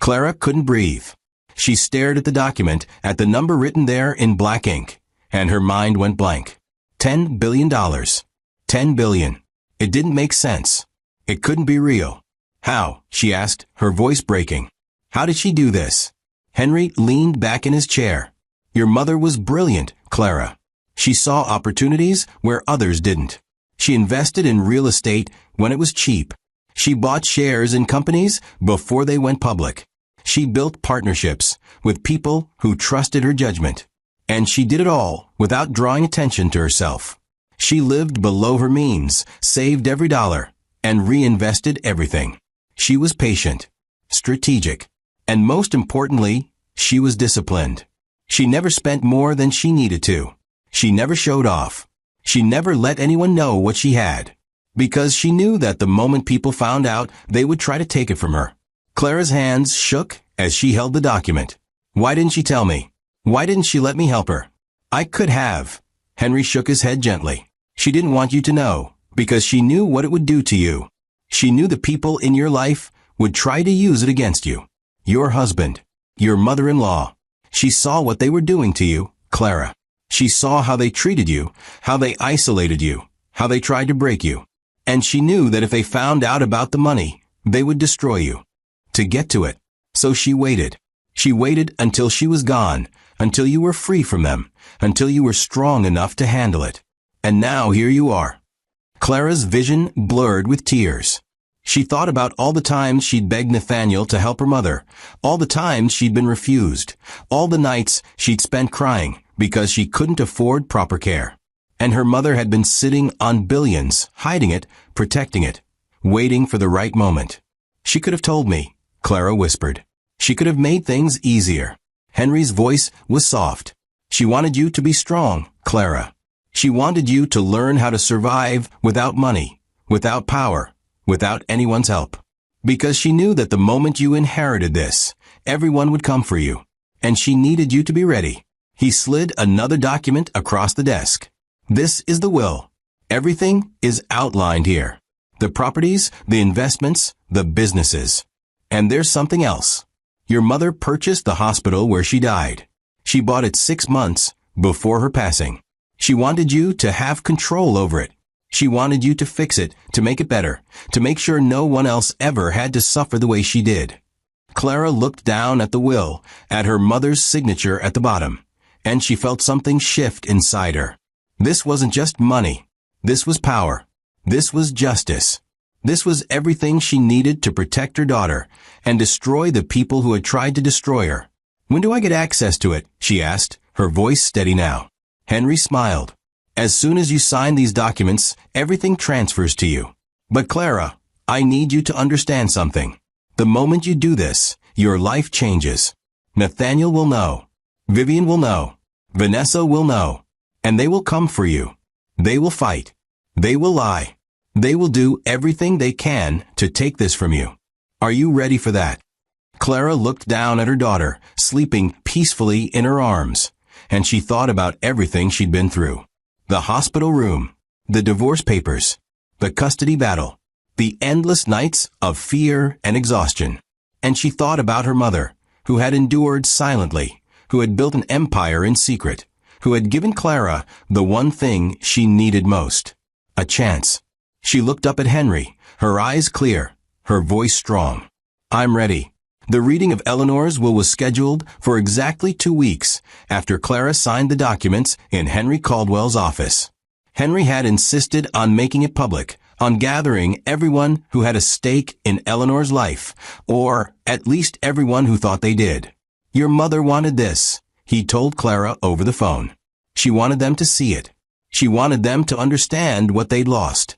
Clara couldn't breathe. She stared at the document, at the number written there in black ink, and her mind went blank. $10 billion. $10 billion. It didn't make sense. It couldn't be real. "How?" she asked, her voice breaking. "How did she do this?" Henry leaned back in his chair. "Your mother was brilliant, Clara. She saw opportunities where others didn't. She invested in real estate when it was cheap. She bought shares in companies before they went public. She built partnerships with people who trusted her judgment. And she did it all without drawing attention to herself. She lived below her means, saved every dollar, and reinvested everything. She was patient, strategic, and most importantly, she was disciplined. She never spent more than she needed to. She never showed off. She never let anyone know what she had. because she knew that the moment people found out, they would try to take it from her. Clara's hands shook as she held the document. Why didn't she tell me? Why didn't she let me help her? I could have. Henry shook his head gently. She didn't want you to know, because she knew what it would do to you. She knew the people in your life would try to use it against you. Your husband, your mother-in-law. She saw what they were doing to you, Clara. She saw how they treated you, how they isolated you, how they tried to break you. And she knew that if they found out about the money, they would destroy you. To get to it. So she waited. She waited until she was gone, until you were free from them, until you were strong enough to handle it. And now here you are. Clara's vision blurred with tears. She thought about all the times she'd begged Nathaniel to help her mother, all the times she'd been refused, all the nights she'd spent crying because she couldn't afford proper care. And her mother had been sitting on billions, hiding it, protecting it, waiting for the right moment. She could have told me, Clara whispered. She could have made things easier. Henry's voice was soft. She wanted you to be strong, Clara. She wanted you to learn how to survive without money, without power, without anyone's help. Because she knew that the moment you inherited this, everyone would come for you. And she needed you to be ready. He slid another document across the desk. This is the will. Everything is outlined here. The properties, the investments, the businesses. And there's something else. Your mother purchased the hospital where she died. She bought it 6 months before her passing. She wanted you to have control over it. She wanted you to fix it, to make it better, to make sure no one else ever had to suffer the way she did. Clara looked down at the will, at her mother's signature at the bottom, and she felt something shift inside her. This wasn't just money. This was power. This was justice. This was everything she needed to protect her daughter and destroy the people who had tried to destroy her. When do I get access to it? She asked, her voice steady now. Henry smiled. As soon as you sign these documents, everything transfers to you. But Clara, I need you to understand something. The moment you do this, your life changes. Nathaniel will know. Vivian will know. Vanessa will know. And they will come for you. They will fight. They will lie. They will do everything they can to take this from you. Are you ready for that? Clara looked down at her daughter, sleeping peacefully in her arms, and she thought about everything she'd been through. The hospital room, the divorce papers, the custody battle, the endless nights of fear and exhaustion. And she thought about her mother, who had endured silently, who had built an empire in secret, who had given Clara the one thing she needed most, a chance. She looked up at Henry, her eyes clear, her voice strong. I'm ready. The reading of Eleanor's will was scheduled for exactly 2 weeks after Clara signed the documents in Henry Caldwell's office. Henry had insisted on making it public, on gathering everyone who had a stake in Eleanor's life, or at least everyone who thought they did. Your mother wanted this, he told Clara over the phone. She wanted them to see it. She wanted them to understand what they'd lost.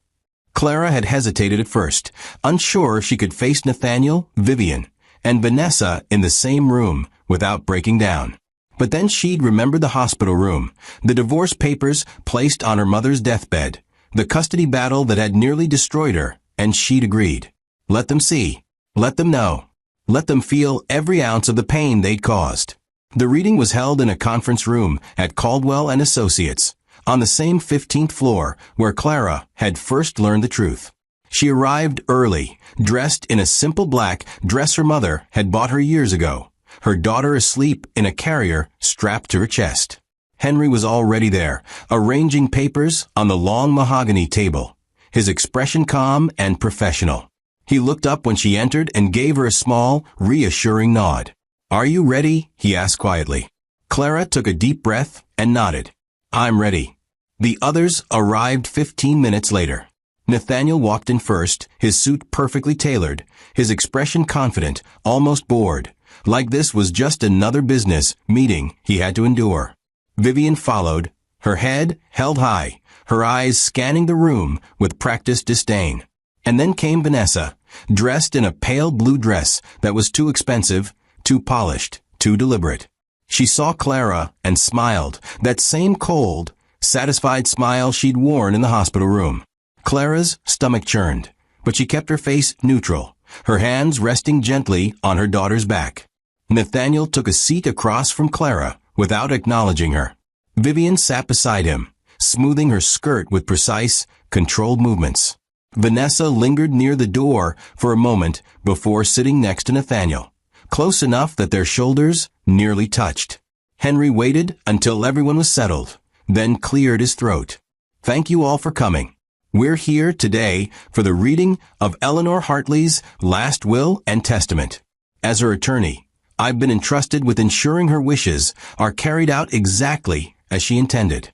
Clara had hesitated at first, unsure if she could face Nathaniel, Vivian, and Vanessa in the same room without breaking down. But then she'd remembered the hospital room, the divorce papers placed on her mother's deathbed, the custody battle that had nearly destroyed her, and she'd agreed. Let them see. Let them know. Let them feel every ounce of the pain they'd caused. The reading was held in a conference room at Caldwell and Associates, on the same 15th floor where Clara had first learned the truth. She arrived early, dressed in a simple black dress her mother had bought her years ago, her daughter asleep in a carrier strapped to her chest. Henry was already there, arranging papers on the long mahogany table, his expression calm and professional. He looked up when she entered and gave her a small, reassuring nod. Are you ready? He asked quietly. Clara took a deep breath and nodded. I'm ready. The others arrived 15 minutes later. Nathaniel walked in first, his suit perfectly tailored, his expression confident, almost bored, like this was just another business meeting he had to endure. Vivian followed, her head held high, her eyes scanning the room with practiced disdain. And then came Vanessa, dressed in a pale blue dress that was too expensive, too polished, too deliberate. She saw Clara and smiled, that same cold, satisfied smile she'd worn in the hospital room. Clara's stomach churned, but she kept her face neutral, her hands resting gently on her daughter's back. Nathaniel took a seat across from Clara without acknowledging her. Vivian sat beside him, smoothing her skirt with precise, controlled movements. Vanessa lingered near the door for a moment before sitting next to Nathaniel, close enough that their shoulders nearly touched. Henry waited until everyone was settled, then cleared his throat. Thank you all for coming. We're here today for the reading of Eleanor Hartley's last will and testament. As her attorney, I've been entrusted with ensuring her wishes are carried out exactly as she intended.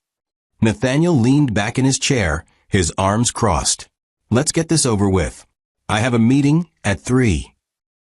Nathaniel leaned back in his chair, his arms crossed. Let's get this over with. I have a meeting at 3.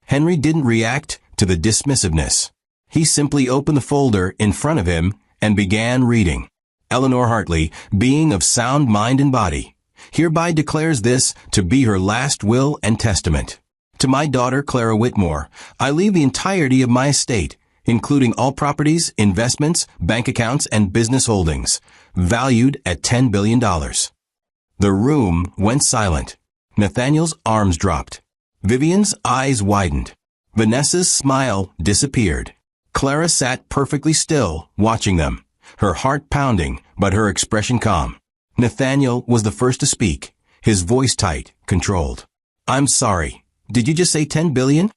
Henry didn't react to the dismissiveness. He simply opened the folder in front of him and began reading. Eleanor Hartley, being of sound mind and body, hereby declares this to be her last will and testament. To my daughter, Clara Whitmore, I leave the entirety of my estate, including all properties, investments, bank accounts, and business holdings, valued at $10 billion. The room went silent. Nathaniel's arms dropped. Vivian's eyes widened. Vanessa's smile disappeared. Clara sat perfectly still, watching them, her heart pounding, but her expression calm. Nathaniel was the first to speak, his voice tight, controlled. I'm sorry. Did you just say $10 billion?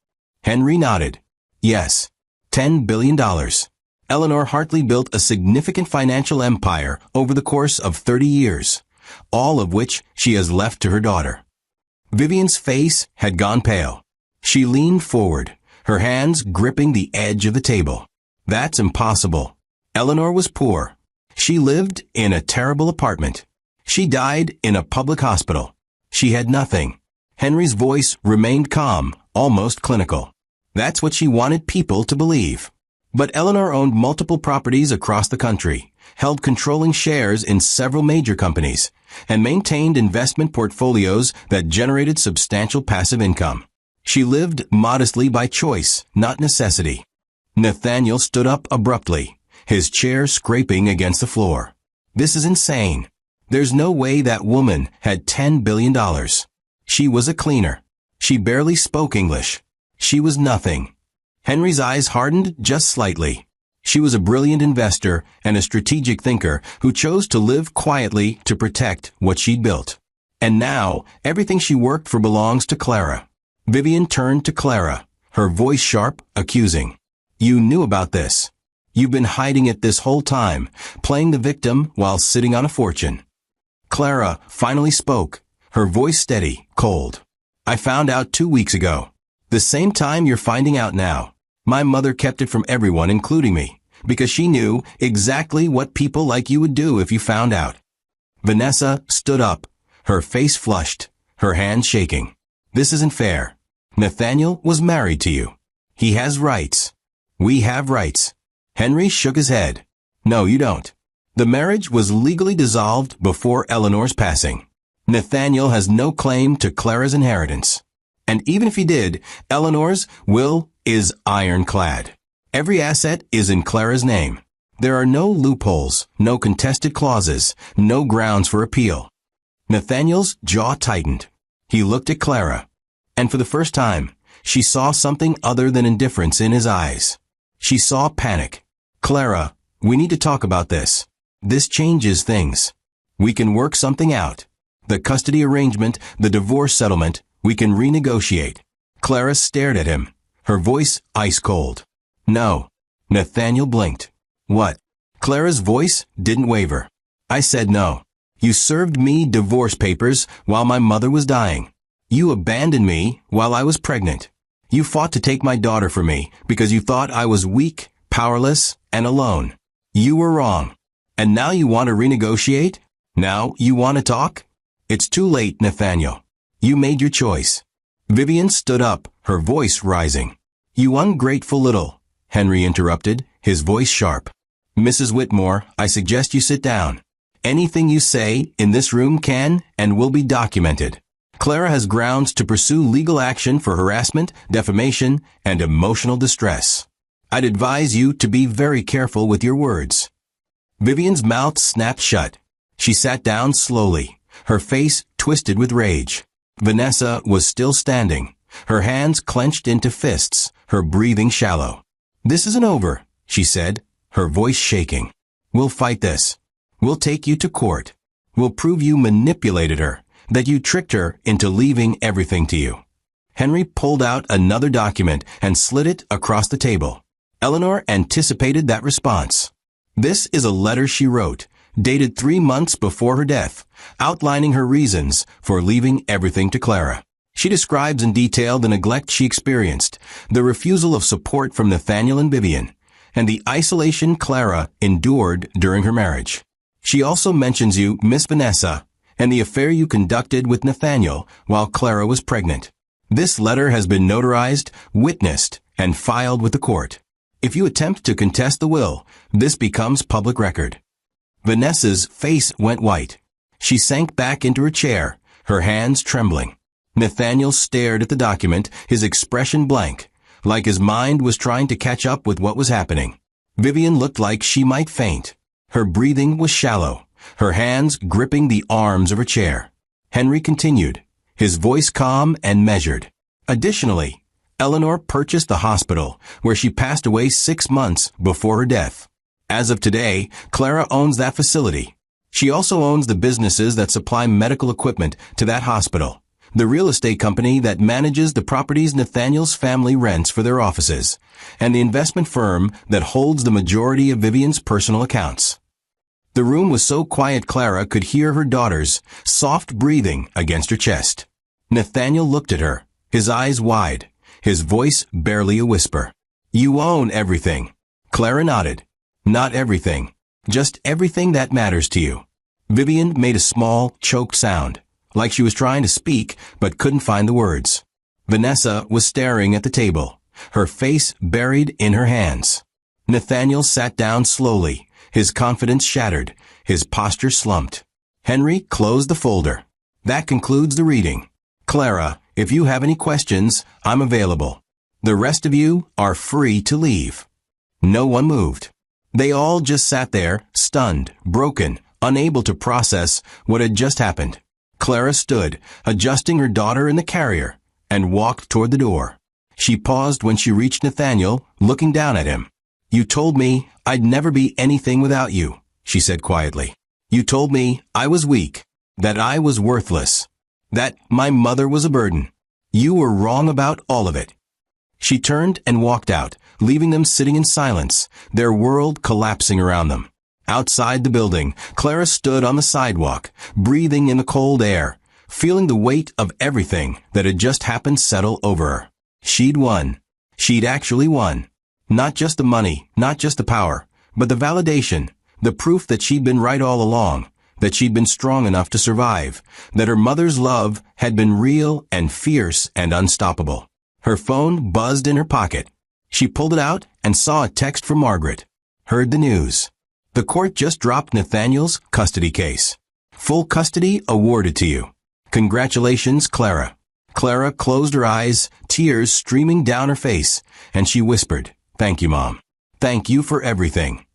Henry nodded. Yes, $10 billion. Eleanor Hartley built a significant financial empire over the course of 30 years, all of which she has left to her daughter. Vivian's face had gone pale. She leaned forward, her hands gripping the edge of the table. That's impossible. Eleanor was poor. She lived in a terrible apartment. She died in a public hospital. She had nothing. Henry's voice remained calm, almost clinical. That's what she wanted people to believe. But Eleanor owned multiple properties across the country, held controlling shares in several major companies, and maintained investment portfolios that generated substantial passive income. She lived modestly by choice, not necessity. Nathaniel stood up abruptly, his chair scraping against the floor. This is insane. There's no way that woman had $10 billion. She was a cleaner. She barely spoke English. She was nothing. Henry's eyes hardened just slightly. She was a brilliant investor and a strategic thinker who chose to live quietly to protect what she'd built. And now, everything she worked for belongs to Clara. Vivian turned to Clara, her voice sharp, accusing. You knew about this. You've been hiding it this whole time, playing the victim while sitting on a fortune. Clara finally spoke, her voice steady, cold. I found out 2 weeks ago. The same time you're finding out now. My mother kept it from everyone, including me, because she knew exactly what people like you would do if you found out. Vanessa stood up, her face flushed, her hands shaking. This isn't fair. Nathaniel was married to you. He has rights. We have rights. Henry shook his head. No, you don't. The marriage was legally dissolved before Eleanor's passing. Nathaniel has no claim to Clara's inheritance. And even if he did, Eleanor's will is ironclad. Every asset is in Clara's name. There are no loopholes, no contested clauses, no grounds for appeal. Nathaniel's jaw tightened. He looked at Clara. And for the first time, she saw something other than indifference in his eyes. She saw panic. Clara, we need to talk about this. This changes things. We can work something out. The custody arrangement, the divorce settlement, we can renegotiate. Clara stared at him, her voice ice cold. No. Nathaniel blinked. What? Clara's voice didn't waver. I said no. You served me divorce papers while my mother was dying. You abandoned me while I was pregnant. You fought to take my daughter from me because you thought I was weak, powerless, and alone. You were wrong. And now you want to renegotiate? Now you want to talk? It's too late, Nathaniel. You made your choice. Vivian stood up, her voice rising. You ungrateful little, Henry interrupted, his voice sharp. Mrs. Whitmore, I suggest you sit down. Anything you say in this room can and will be documented. Clara has grounds to pursue legal action for harassment, defamation, and emotional distress. I'd advise you to be very careful with your words. Vivian's mouth snapped shut. She sat down slowly, her face twisted with rage. Vanessa was still standing, her hands clenched into fists, her breathing shallow. "This isn't over," she said, her voice shaking. "We'll fight this. We'll take you to court. We'll prove you manipulated her, that you tricked her into leaving everything to you." Henry pulled out another document and slid it across the table. Eleanor anticipated that response. This is a letter she wrote, dated 3 months before her death, outlining her reasons for leaving everything to Clara. She describes in detail the neglect she experienced, the refusal of support from Nathaniel and Vivian, and the isolation Clara endured during her marriage. She also mentions you, Miss Vanessa, and the affair you conducted with Nathaniel while Clara was pregnant. This letter has been notarized, witnessed, and filed with the court. If you attempt to contest the will, this becomes public record. Vanessa's face went white. She sank back into her chair, her hands trembling. Nathaniel stared at the document, his expression blank, like his mind was trying to catch up with what was happening. Vivian looked like she might faint. Her breathing was shallow, her hands gripping the arms of her chair. Henry continued, his voice calm and measured. Additionally, Eleanor purchased the hospital, where she passed away 6 months before her death. As of today, Clara owns that facility. She also owns the businesses that supply medical equipment to that hospital, the real estate company that manages the properties Nathaniel's family rents for their offices, and the investment firm that holds the majority of Vivian's personal accounts. The room was so quiet Clara could hear her daughter's soft breathing against her chest. Nathaniel looked at her, his eyes wide, his voice barely a whisper. "You own everything." Clara nodded. "Not everything. Just everything that matters to you." Vivian made a small, choked sound, like she was trying to speak but couldn't find the words. Vanessa was staring at the table, her face buried in her hands. Nathaniel sat down slowly, his confidence shattered, his posture slumped. Henry closed the folder. "That concludes the reading. Clara, if you have any questions, I'm available. The rest of you are free to leave." No one moved. They all just sat there, stunned, broken, unable to process what had just happened. Clara stood, adjusting her daughter in the carrier, and walked toward the door. She paused when she reached Nathaniel, looking down at him. "You told me I'd never be anything without you," she said quietly. "You told me I was weak, that I was worthless, that my mother was a burden. You were wrong about all of it." She turned and walked out, leaving them sitting in silence, their world collapsing around them. Outside the building, Clara stood on the sidewalk, breathing in the cold air, feeling the weight of everything that had just happened settle over her. She'd won. She'd actually won. Not just the money, not just the power, but the validation, the proof that she'd been right all along, that she'd been strong enough to survive, that her mother's love had been real and fierce and unstoppable. Her phone buzzed in her pocket. She pulled it out and saw a text from Margaret. Heard the news. The court just dropped Nathaniel's custody case. Full custody awarded to you. Congratulations, Clara. Clara closed her eyes, tears streaming down her face, and she whispered, "Thank you, Mom. Thank you for everything."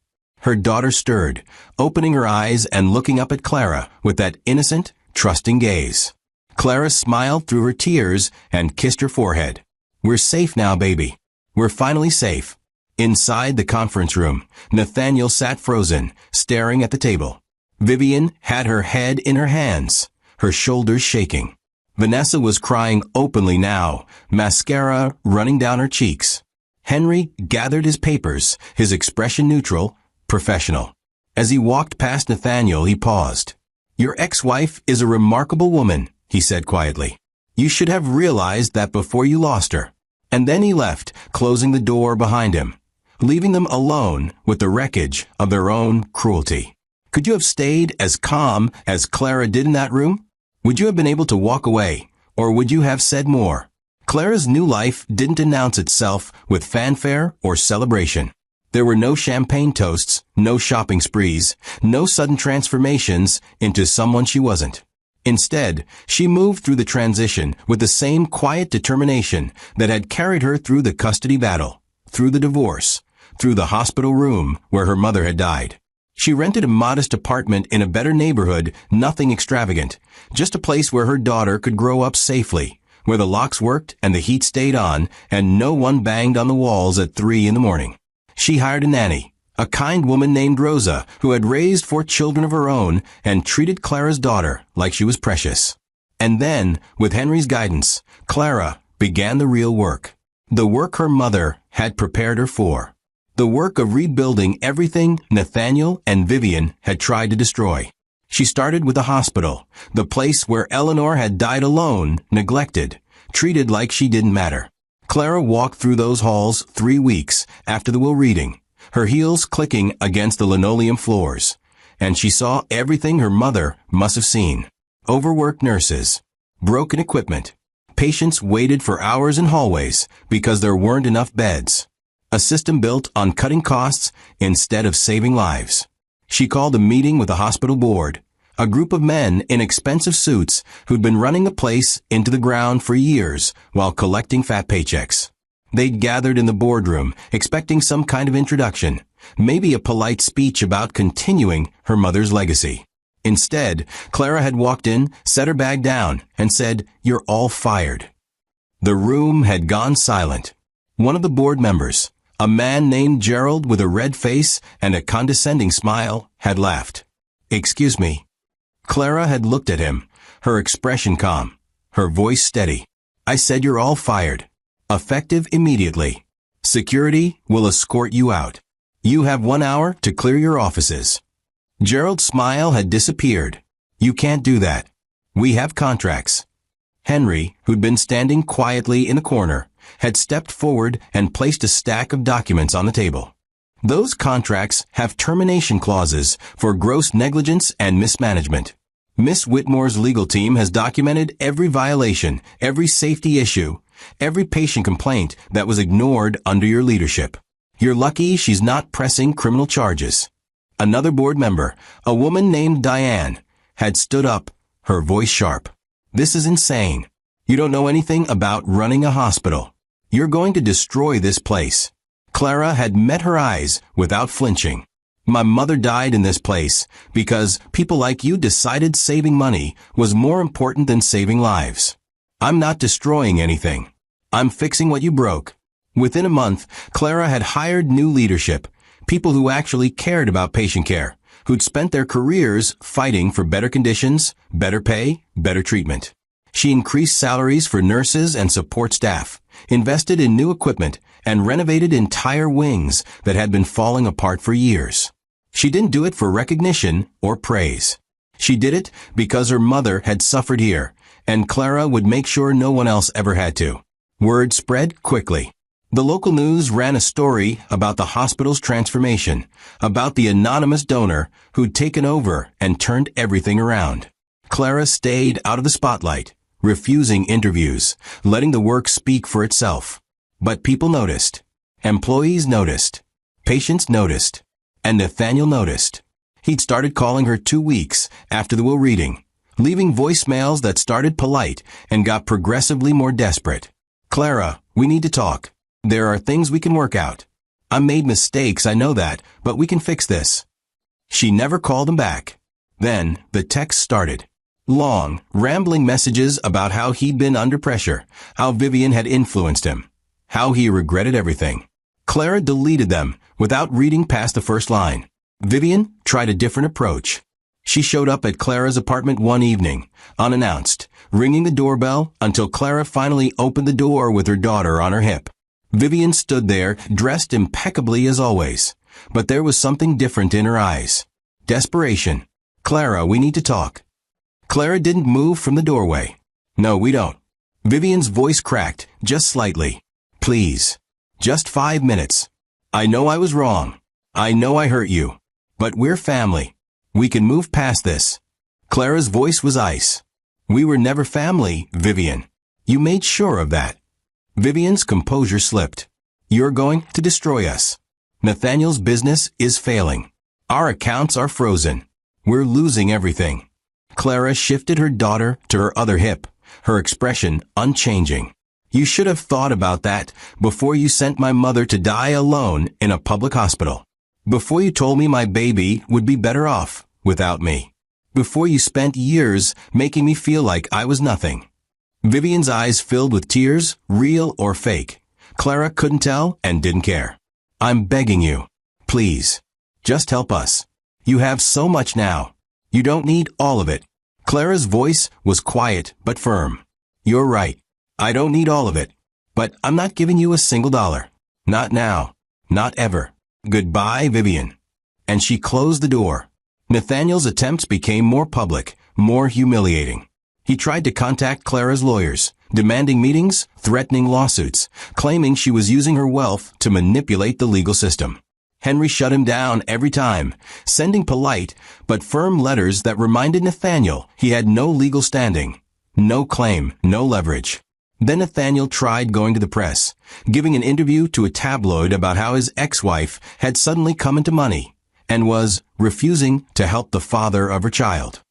Her daughter stirred, opening her eyes and looking up at Clara with that innocent, trusting gaze. Clara smiled through her tears and kissed her forehead. "We're safe now, baby. We're finally safe." Inside the conference room, Nathaniel sat frozen, staring at the table. Vivian had her head in her hands, her shoulders shaking. Vanessa was crying openly now, mascara running down her cheeks. Henry gathered his papers, his expression neutral, professional. As he walked past Nathaniel, he paused. "Your ex-wife is a remarkable woman," he said quietly. "You should have realized that before you lost her." And then he left, closing the door behind him, leaving them alone with the wreckage of their own cruelty. Could you have stayed as calm as Clara did in that room? Would you have been able to walk away, or would you have said more? Clara's new life didn't announce itself with fanfare or celebration. There were no champagne toasts, no shopping sprees, no sudden transformations into someone she wasn't. Instead, she moved through the transition with the same quiet determination that had carried her through the custody battle, through the divorce, through the hospital room where her mother had died. She rented a modest apartment in a better neighborhood, nothing extravagant, just a place where her daughter could grow up safely, where the locks worked and the heat stayed on and no one banged on the walls at 3 in the morning. She hired a nanny, a kind woman named Rosa, who had raised 4 children of her own and treated Clara's daughter like she was precious. And then, with Henry's guidance, Clara began the real work. The work her mother had prepared her for. The work of rebuilding everything Nathaniel and Vivian had tried to destroy. She started with the hospital, the place where Eleanor had died alone, neglected, treated like she didn't matter. Clara walked through those halls 3 weeks after the will reading, her heels clicking against the linoleum floors, and she saw everything her mother must have seen. Overworked nurses, broken equipment, patients waited for hours in hallways because there weren't enough beds. A system built on cutting costs instead of saving lives. She called a meeting with the hospital board, a group of men in expensive suits who'd been running the place into the ground for years while collecting fat paychecks. They'd gathered in the boardroom, expecting some kind of introduction, maybe a polite speech about continuing her mother's legacy. Instead, Clara had walked in, set her bag down, and said, "You're all fired." The room had gone silent. One of the board members, a man named Gerald with a red face and a condescending smile, had laughed. "Excuse me." Clara had looked at him, her expression calm, her voice steady. "I said you're all fired. Effective immediately. Security will escort you out. You have 1 hour to clear your offices." Gerald's smile had disappeared. "You can't do that. We have contracts." Henry, who'd been standing quietly in the corner, had stepped forward and placed a stack of documents on the table. "Those contracts have termination clauses for gross negligence and mismanagement. Miss Whitmore's legal team has documented every violation, every safety issue, every patient complaint that was ignored under your leadership. You're lucky she's not pressing criminal charges." Another board member, a woman named Diane, had stood up, her voice sharp. "This is insane. You don't know anything about running a hospital. You're going to destroy this place." Clara had met her eyes without flinching. "My mother died in this place because people like you decided saving money was more important than saving lives. I'm not destroying anything. I'm fixing what you broke." Within a month, Clara had hired new leadership, people who actually cared about patient care, who'd spent their careers fighting for better conditions, better pay, better treatment. She increased salaries for nurses and support staff, invested in new equipment, and renovated entire wings that had been falling apart for years. She didn't do it for recognition or praise. She did it because her mother had suffered here, and Clara would make sure no one else ever had to. Word spread quickly. The local news ran a story about the hospital's transformation, about the anonymous donor who'd taken over and turned everything around. Clara stayed out of the spotlight, refusing interviews, letting the work speak for itself. But people noticed. Employees noticed. Patients noticed. And Nathaniel noticed. He'd started calling her 2 weeks after the will reading, leaving voicemails that started polite and got progressively more desperate. "Clara, we need to talk. There are things we can work out. I made mistakes, I know that, but we can fix this." She never called him back. Then the text started. Long, rambling messages about how he'd been under pressure, how Vivian had influenced him, how he regretted everything. Clara deleted them without reading past the first line. Vivian tried a different approach. She showed up at Clara's apartment one evening, unannounced, ringing the doorbell until Clara finally opened the door with her daughter on her hip. Vivian stood there, dressed impeccably as always, but there was something different in her eyes. Desperation. "Clara, we need to talk." Clara didn't move from the doorway. "No, we don't." Vivian's voice cracked, just slightly. "Please. Just 5 minutes. I know I was wrong. I know I hurt you. But we're family. We can move past this." Clara's voice was ice. "We were never family, Vivian. You made sure of that." Vivian's composure slipped. "You're going to destroy us. Nathaniel's business is failing. Our accounts are frozen. We're losing everything." Clara shifted her daughter to her other hip, her expression unchanging. "You should have thought about that before you sent my mother to die alone in a public hospital. Before you told me my baby would be better off without me. Before you spent years making me feel like I was nothing. Vivian's eyes filled with tears, real or fake. Clara couldn't tell and didn't care. I'm begging you. Please. Just help us. You have so much now. You don't need all of it. Clara's voice was quiet but firm. You're right. I don't need all of it. But I'm not giving you a single dollar. Not now. Not ever. Goodbye, Vivian. And she closed the door. Nathaniel's attempts became more public, more humiliating. He tried to contact Clara's lawyers, demanding meetings, threatening lawsuits, claiming she was using her wealth to manipulate the legal system. Henry shut him down every time, sending polite but firm letters that reminded Nathaniel he had no legal standing, no claim, no leverage. Then Nathaniel tried going to the press, giving an interview to a tabloid about how his ex-wife had suddenly come into money and was refusing to help the father of her child.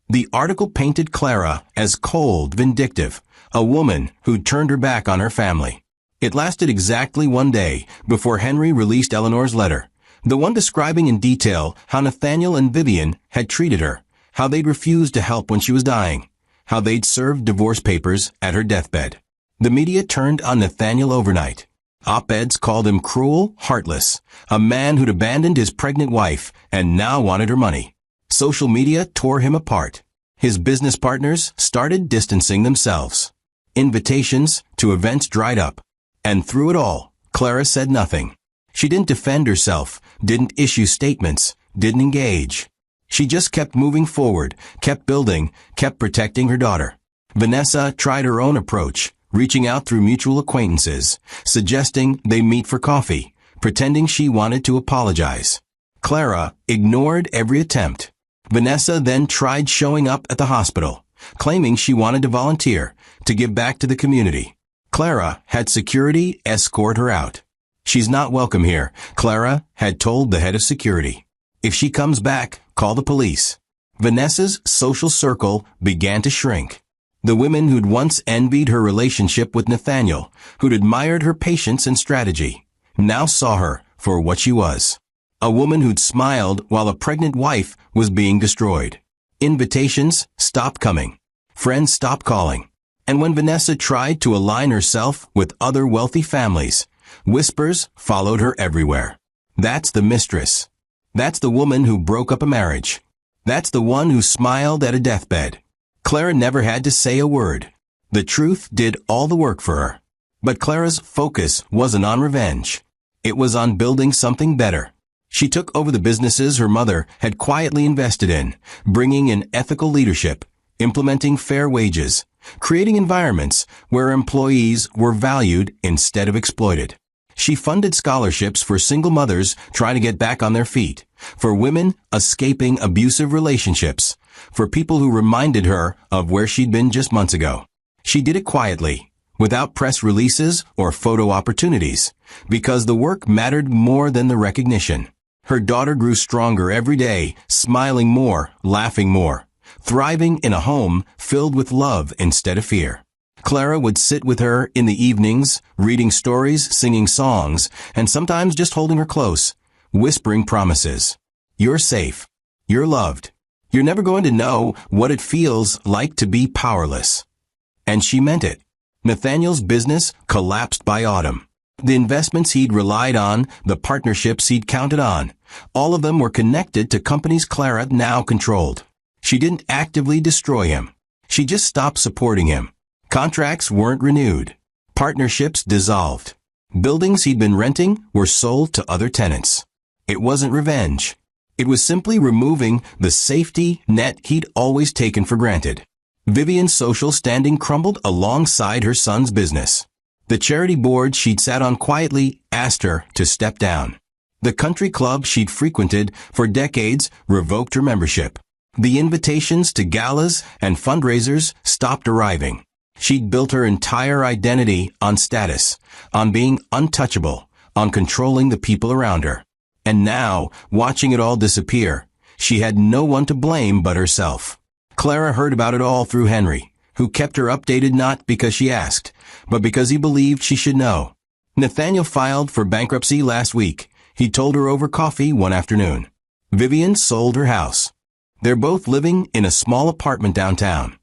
The article painted Clara as cold, vindictive, a woman who'd turned her back on her family. It lasted exactly one day before Henry released Eleanor's letter, the one describing in detail how Nathaniel and Vivian had treated her, how they'd refused to help when she was dying, how they'd served divorce papers at her deathbed. The media turned on Nathaniel overnight. Op-eds called him cruel, heartless, a man who'd abandoned his pregnant wife and now wanted her money. Social media tore him apart. His business partners started distancing themselves. Invitations to events dried up. And through it all, Clara said nothing. She didn't defend herself, didn't issue statements, didn't engage. She just kept moving forward, kept building, kept protecting her daughter. Vanessa tried her own approach, reaching out through mutual acquaintances, suggesting they meet for coffee, pretending she wanted to apologize. Clara ignored every attempt. Vanessa then tried showing up at the hospital, claiming she wanted to volunteer, to give back to the community. Clara had security escort her out. She's not welcome here, Clara had told the head of security. If she comes back, call the police. Vanessa's social circle began to shrink. The women who'd once envied her relationship with Nathaniel, who'd admired her patience and strategy, now saw her for what she was. A woman who'd smiled while a pregnant wife was being destroyed. Invitations stopped coming. Friends stopped calling. And when Vanessa tried to align herself with other wealthy families, whispers followed her everywhere. That's the mistress. That's the woman who broke up a marriage. That's the one who smiled at a deathbed. Clara never had to say a word. The truth did all the work for her. But Clara's focus wasn't on revenge. It was on building something better. She took over the businesses her mother had quietly invested in, bringing in ethical leadership, implementing fair wages, creating environments where employees were valued instead of exploited. She funded scholarships for single mothers trying to get back on their feet, for women escaping abusive relationships, for people who reminded her of where she'd been just months ago. She did it quietly, without press releases or photo opportunities, because the work mattered more than the recognition. Her daughter grew stronger every day, smiling more, laughing more, thriving in a home filled with love instead of fear. Clara would sit with her in the evenings, reading stories, singing songs, and sometimes just holding her close, whispering promises. You're safe. You're loved. You're never going to know what it feels like to be powerless. And she meant it. Nathaniel's business collapsed by autumn. The investments he'd relied on, the partnerships he'd counted on, all of them were connected to companies Clara now controlled. She didn't actively destroy him. She just stopped supporting him. Contracts weren't renewed. Partnerships dissolved. Buildings he'd been renting were sold to other tenants. It wasn't revenge. It was simply removing the safety net he'd always taken for granted. Vivian's social standing crumbled alongside her son's business. The charity board she'd sat on quietly asked her to step down. The country club she'd frequented for decades revoked her membership. The invitations to galas and fundraisers stopped arriving. She'd built her entire identity on status, on being untouchable, on controlling the people around her. And now, watching it all disappear, she had no one to blame but herself. Clara heard about it all through Henry, who kept her updated not because she asked, but because he believed she should know. Nathaniel filed for bankruptcy last week. He told her over coffee one afternoon. Vivian sold her house. They're both living in a small apartment downtown.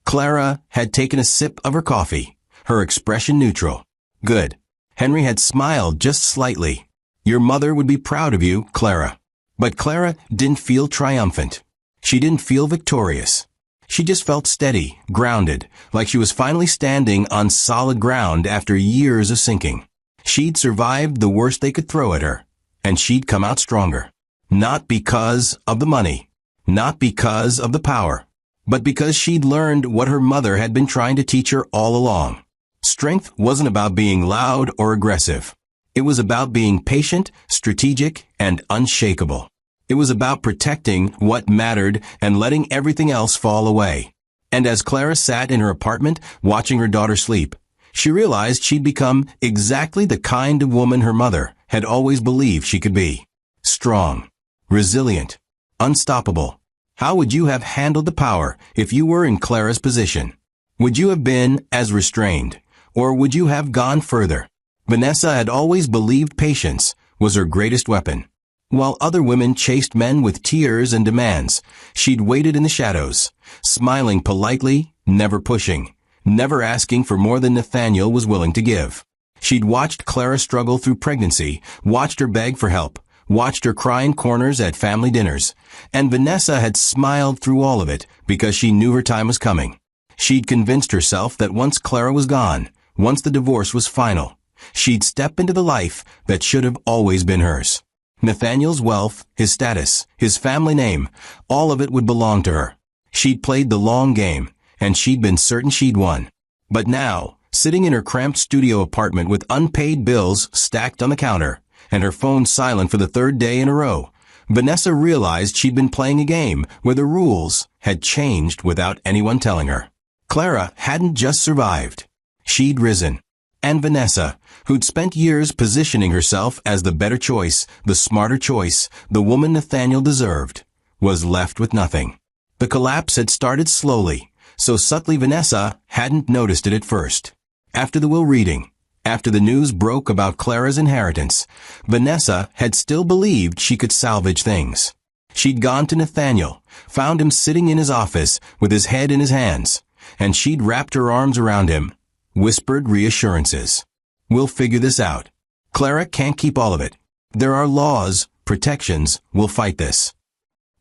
Clara had taken a sip of her coffee, her expression neutral. Good. Henry had smiled just slightly. Your mother would be proud of you, Clara. But Clara didn't feel triumphant. She didn't feel victorious. She just felt steady, grounded, like she was finally standing on solid ground after years of sinking. She'd survived the worst they could throw at her, and she'd come out stronger. Not because of the money, not because of the power, but because she'd learned what her mother had been trying to teach her all along. Strength wasn't about being loud or aggressive. It was about being patient, strategic, and unshakable. It was about protecting what mattered and letting everything else fall away. And as Clara sat in her apartment watching her daughter sleep, she realized she'd become exactly the kind of woman her mother had always believed she could be. Strong, resilient, unstoppable. How would you have handled the power if you were in Clara's position? Would you have been as restrained, or would you have gone further? Vanessa had always believed patience was her greatest weapon. While other women chased men with tears and demands, she'd waited in the shadows, smiling politely, never pushing, never asking for more than Nathaniel was willing to give. She'd watched Clara struggle through pregnancy, watched her beg for help, watched her cry in corners at family dinners, and Vanessa had smiled through all of it because she knew her time was coming. She'd convinced herself that once Clara was gone, once the divorce was final, she'd step into the life that should have always been hers. Nathaniel's wealth, his status, his family name, all of it would belong to her. She'd played the long game, and she'd been certain she'd won. But now, sitting in her cramped studio apartment with unpaid bills stacked on the counter, and her phone silent for the third day in a row, Vanessa realized she'd been playing a game where the rules had changed without anyone telling her. Clara hadn't just survived. She'd risen. And Vanessa, who'd spent years positioning herself as the better choice, the smarter choice, the woman Nathaniel deserved, was left with nothing. The collapse had started slowly, so subtly Vanessa hadn't noticed it at first. After the will reading, after the news broke about Clara's inheritance, Vanessa had still believed she could salvage things. She'd gone to Nathaniel, found him sitting in his office with his head in his hands, and she'd wrapped her arms around him, whispered reassurances. We'll figure this out. Clara can't keep all of it. There are laws, protections, we'll fight this.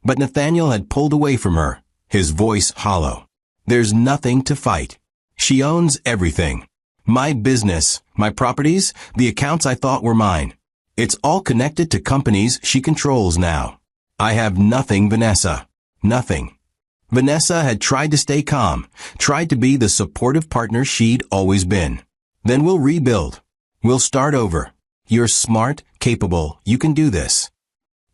But Nathaniel had pulled away from her, his voice hollow. There's nothing to fight. She owns everything. My business, my properties, the accounts I thought were mine. It's all connected to companies she controls now. I have nothing, Vanessa. Nothing. Vanessa had tried to stay calm, tried to be the supportive partner she'd always been. Then we'll rebuild. We'll start over. You're smart, capable, you can do this.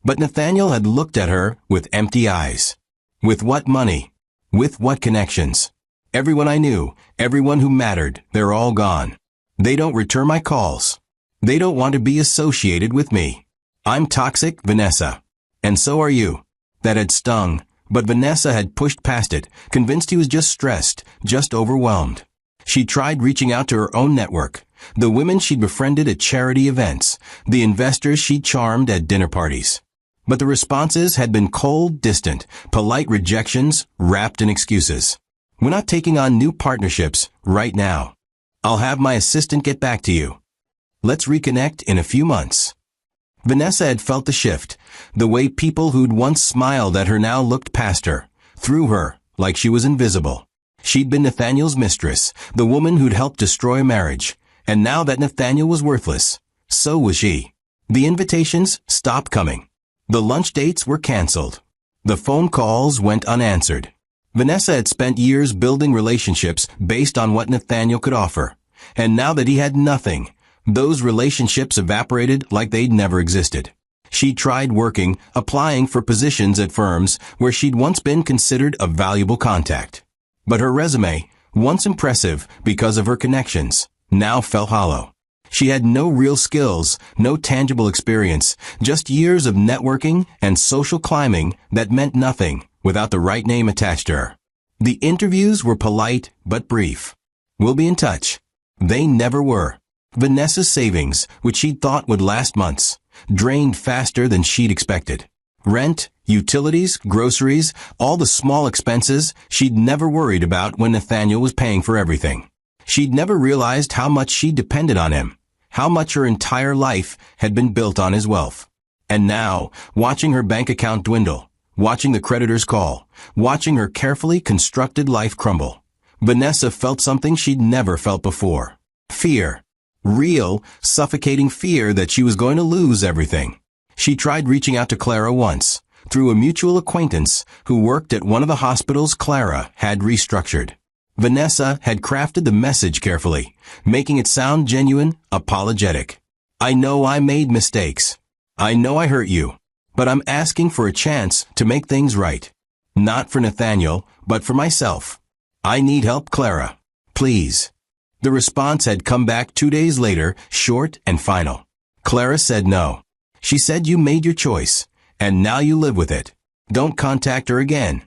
But Nathaniel had looked at her with empty eyes. With what money? With what connections? Everyone I knew, everyone who mattered, they're all gone. They don't return my calls. They don't want to be associated with me. I'm toxic, Vanessa. And so are you. That had stung. But Vanessa had pushed past it, convinced he was just stressed, just overwhelmed. She tried reaching out to her own network, the women she'd befriended at charity events, the investors she'd charmed at dinner parties. But the responses had been cold, distant, polite rejections wrapped in excuses. We're not taking on new partnerships right now. I'll have my assistant get back to you. Let's reconnect in a few months. Vanessa had felt the shift, the way people who'd once smiled at her now looked past her, through her, like she was invisible. She'd been Nathaniel's mistress, the woman who'd helped destroy a marriage, and now that Nathaniel was worthless, so was she. The invitations stopped coming. The lunch dates were canceled. The phone calls went unanswered. Vanessa had spent years building relationships based on what Nathaniel could offer, and now that he had nothing, those relationships evaporated like they'd never existed. She tried working, applying for positions at firms where she'd once been considered a valuable contact. But her resume, once impressive because of her connections, now fell hollow. She had no real skills, no tangible experience, just years of networking and social climbing that meant nothing without the right name attached to her. The interviews were polite but brief. We'll be in touch. They never were. Vanessa's savings, which she'd thought would last months, drained faster than she'd expected. Rent, utilities, groceries, all the small expenses she'd never worried about when Nathaniel was paying for everything. She'd never realized how much she depended on him, how much her entire life had been built on his wealth. And now, watching her bank account dwindle, watching the creditors call, watching her carefully constructed life crumble, Vanessa felt something she'd never felt before. Fear. Real, suffocating fear that she was going to lose everything. She tried reaching out to Clara once, through a mutual acquaintance who worked at one of the hospitals Clara had restructured. Vanessa had crafted the message carefully, making it sound genuine, apologetic. I know I made mistakes. I know I hurt you, but I'm asking for a chance to make things right. Not for Nathaniel, but for myself. I need help, Clara. Please. The response had come back 2 days later, short and final. Clara said no. She said you made your choice, and now you live with it. Don't contact her again.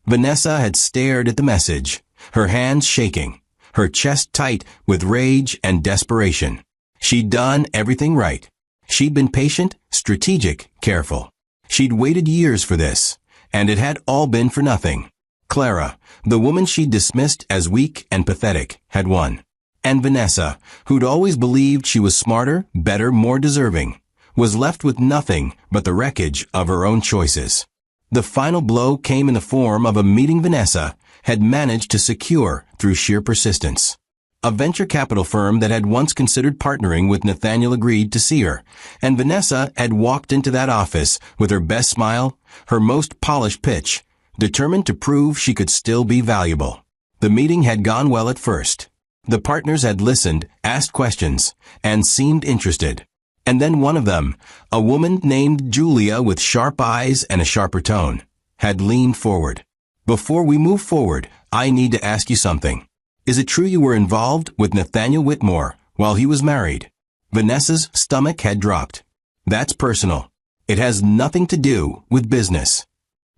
Vanessa had stared at the message, her hands shaking, her chest tight with rage and desperation. She'd done everything right. She'd been patient, strategic, careful. She'd waited years for this, and it had all been for nothing. Clara, the woman she'd dismissed as weak and pathetic, had won. And Vanessa, who'd always believed she was smarter, better, more deserving, was left with nothing but the wreckage of her own choices. The final blow came in the form of a meeting Vanessa had managed to secure through sheer persistence. A venture capital firm that had once considered partnering with Nathaniel agreed to see her, and Vanessa had walked into that office with her best smile, her most polished pitch, determined to prove she could still be valuable. The meeting had gone well at first. The partners had listened, asked questions, and seemed interested. And then one of them, a woman named Julia with sharp eyes and a sharper tone, had leaned forward. Before we move forward, I need to ask you something. Is it true you were involved with Nathaniel Whitmore while he was married? Vanessa's stomach had dropped. That's personal. It has nothing to do with business.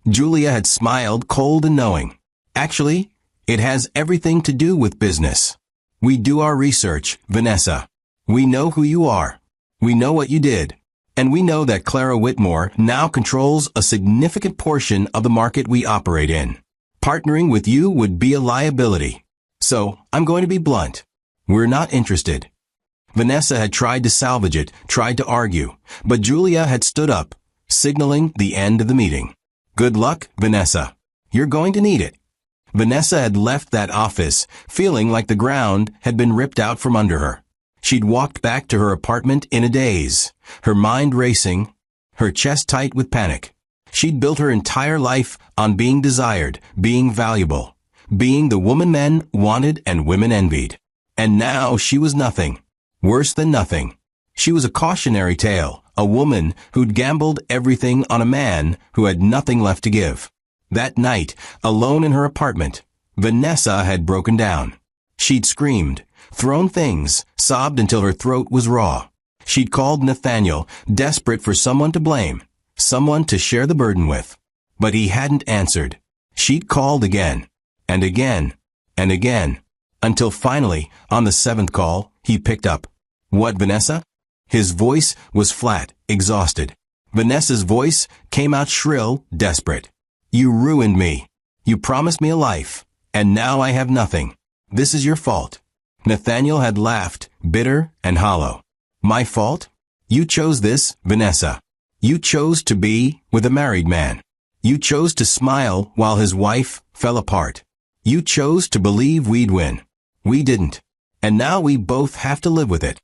Julia had smiled cold and knowing. Actually, it has everything to do with business. We do our research, Vanessa. We know who you are. We know what you did. And we know that Clara Whitmore now controls a significant portion of the market we operate in. Partnering with you would be a liability. So, I'm going to be blunt. We're not interested. Vanessa had tried to salvage it, tried to argue, but Julia had stood up, signaling the end of the meeting. Good luck, Vanessa. You're going to need it. Vanessa had left that office, feeling like the ground had been ripped out from under her. She'd walked back to her apartment in a daze, her mind racing, her chest tight with panic. She'd built her entire life on being desired, being valuable, being the woman men wanted and women envied. And now she was nothing. Worse than nothing. She was a cautionary tale, a woman who'd gambled everything on a man who had nothing left to give. That night, alone in her apartment, Vanessa had broken down. She'd screamed, thrown things, sobbed until her throat was raw. She'd called Nathaniel, desperate for someone to blame, someone to share the burden with. But he hadn't answered. She'd called again, and again, and again, until finally, on the 7th call, he picked up. What, Vanessa? His voice was flat, exhausted. Vanessa's voice came out shrill, desperate. You ruined me. You promised me a life, and now I have nothing. This is your fault. Nathaniel had laughed, bitter and hollow. My fault? You chose this, Vanessa. You chose to be with a married man. You chose to smile while his wife fell apart. You chose to believe we'd win. We didn't. And now we both have to live with it.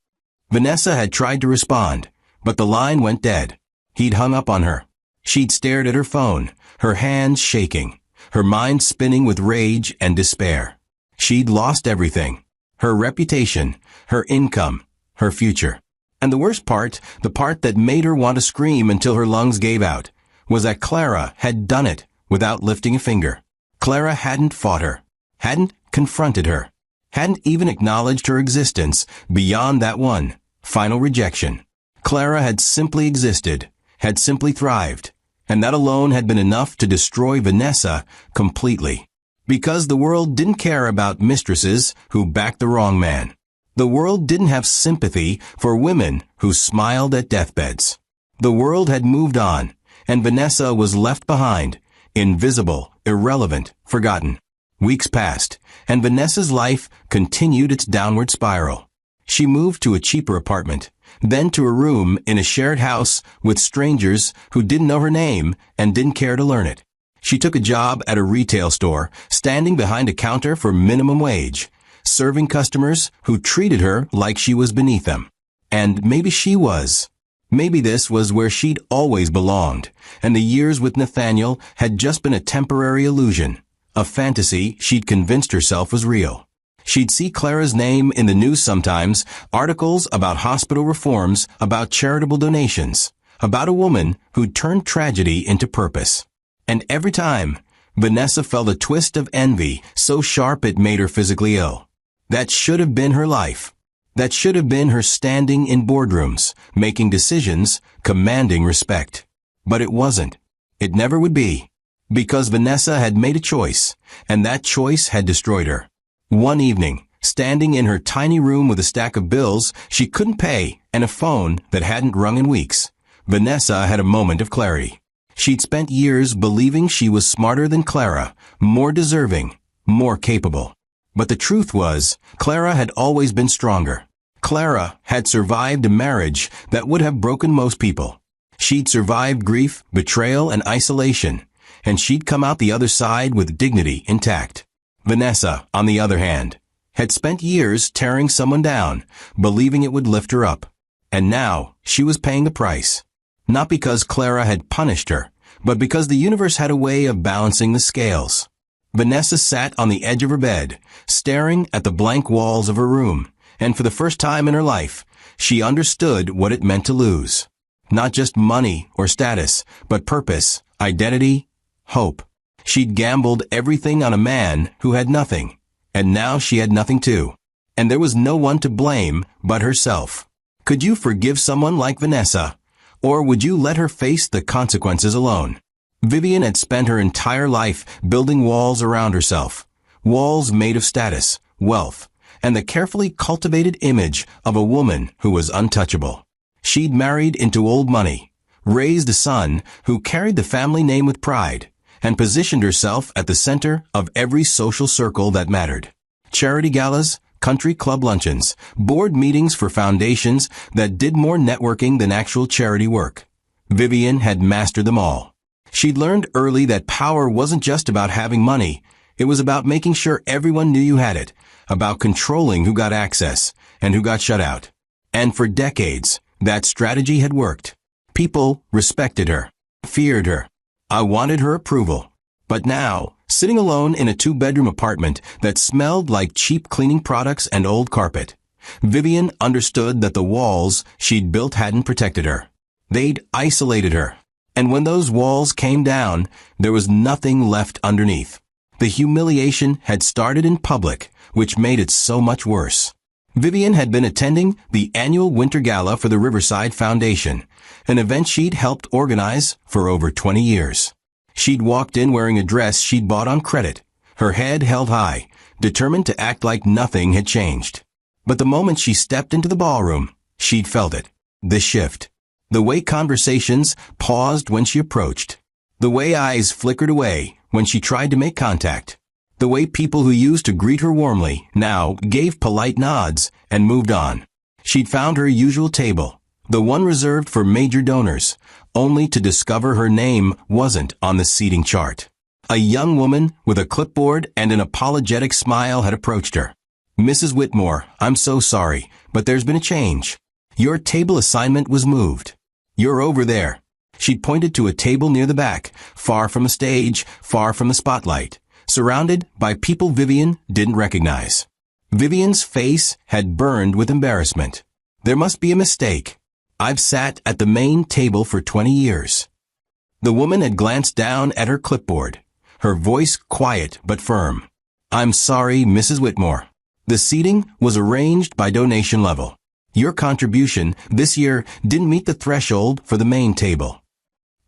Vanessa had tried to respond, but the line went dead. He'd hung up on her. She'd stared at her phone, her hands shaking, her mind spinning with rage and despair. She'd lost everything. Her reputation, her income, her future. And the worst part, the part that made her want to scream until her lungs gave out, was that Clara had done it without lifting a finger. Clara hadn't fought her, hadn't confronted her, hadn't even acknowledged her existence beyond that one final rejection. Clara had simply existed, had simply thrived, and that alone had been enough to destroy Vanessa completely. Because the world didn't care about mistresses who backed the wrong man. The world didn't have sympathy for women who smiled at deathbeds. The world had moved on, and Vanessa was left behind, invisible, irrelevant, forgotten. Weeks passed, and Vanessa's life continued its downward spiral. She moved to a cheaper apartment, then to a room in a shared house with strangers who didn't know her name and didn't care to learn it. She took a job at a retail store, standing behind a counter for minimum wage, serving customers who treated her like she was beneath them. And maybe she was. Maybe this was where she'd always belonged, and the years with Nathaniel had just been a temporary illusion, a fantasy she'd convinced herself was real. She'd see Clara's name in the news sometimes, articles about hospital reforms, about charitable donations, about a woman who'd turned tragedy into purpose. And every time, Vanessa felt a twist of envy so sharp it made her physically ill. That should have been her life. That should have been her standing in boardrooms, making decisions, commanding respect. But it wasn't. It never would be. Because Vanessa had made a choice, and that choice had destroyed her. One evening, standing in her tiny room with a stack of bills she couldn't pay and a phone that hadn't rung in weeks, Vanessa had a moment of clarity. She'd spent years believing she was smarter than Clara, more deserving, more capable. But the truth was, Clara had always been stronger. Clara had survived a marriage that would have broken most people. She'd survived grief, betrayal, and isolation, and she'd come out the other side with dignity intact. Vanessa, on the other hand, had spent years tearing someone down, believing it would lift her up. And now, she was paying the price. Not because Clara had punished her, but because the universe had a way of balancing the scales. Vanessa sat on the edge of her bed, staring at the blank walls of her room, and for the first time in her life, she understood what it meant to lose. Not just money or status, but purpose, identity, hope. She'd gambled everything on a man who had nothing, and now she had nothing too. And there was no one to blame but herself. Could you forgive someone like Vanessa? Or would you let her face the consequences alone? Vivian had spent her entire life building walls around herself. Walls made of status, wealth, and the carefully cultivated image of a woman who was untouchable. She'd married into old money, raised a son who carried the family name with pride, and positioned herself at the center of every social circle that mattered. Charity galas, country club luncheons, board meetings for foundations that did more networking than actual charity work. Vivian had mastered them all. She'd learned early that power wasn't just about having money. It was about making sure everyone knew you had it, about controlling who got access and who got shut out. And for decades, that strategy had worked. People respected her, feared her. I wanted her approval. But now, sitting alone in a 2-bedroom apartment that smelled like cheap cleaning products and old carpet, Vivian understood that the walls she'd built hadn't protected her. They'd isolated her. And when those walls came down, there was nothing left underneath. The humiliation had started in public, which made it so much worse. Vivian had been attending the annual Winter Gala for the Riverside Foundation, an event she'd helped organize for over 20 years. She'd walked in wearing a dress she'd bought on credit, her head held high, determined to act like nothing had changed. But the moment she stepped into the ballroom, she'd felt it. The shift. The way conversations paused when she approached. The way eyes flickered away when she tried to make contact. The way people who used to greet her warmly now gave polite nods and moved on. She'd found her usual table, the one reserved for major donors, only to discover her name wasn't on the seating chart. A young woman with a clipboard and an apologetic smile had approached her. "Mrs. Whitmore, I'm so sorry, but there's been a change. Your table assignment was moved. You're over there." She'd pointed to a table near the back, far from the stage, far from the spotlight, surrounded by people Vivian didn't recognize. Vivian's face had burned with embarrassment. There must be a mistake. I've sat at the main table for 20 years. The woman had glanced down at her clipboard, her voice quiet but firm. "I'm sorry, Mrs. Whitmore. The seating was arranged by donation level. Your contribution this year didn't meet the threshold for the main table."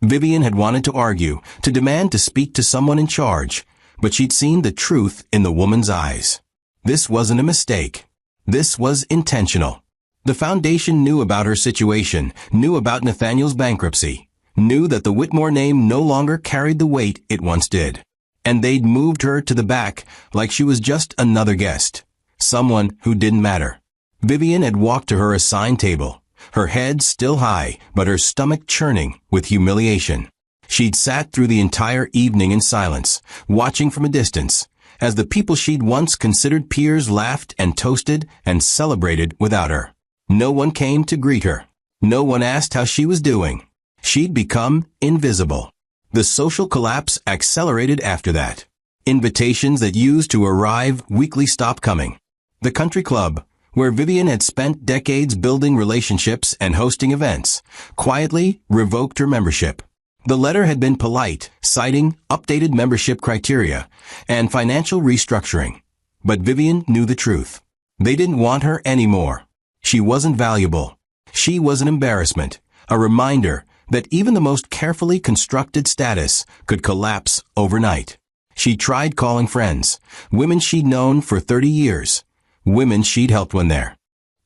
Vivian had wanted to argue, to demand to speak to someone in charge, but she'd seen the truth in the woman's eyes. This wasn't a mistake. This was intentional. The foundation knew about her situation, knew about Nathaniel's bankruptcy, knew that the Whitmore name no longer carried the weight it once did. And they'd moved her to the back like she was just another guest, someone who didn't matter. Vivian had walked to her assigned table, her head still high, but her stomach churning with humiliation. She'd sat through the entire evening in silence, watching from a distance, as the people she'd once considered peers laughed and toasted and celebrated without her. No one came to greet her. No one asked how she was doing. She'd become invisible. The social collapse accelerated after that. Invitations that used to arrive weekly stopped coming. The country club, where Vivian had spent decades building relationships and hosting events, quietly revoked her membership. The letter had been polite, citing updated membership criteria and financial restructuring. But Vivian knew the truth. They didn't want her anymore. She wasn't valuable. She was an embarrassment, a reminder that even the most carefully constructed status could collapse overnight. She tried calling friends, women she'd known for 30 years, women she'd helped when there.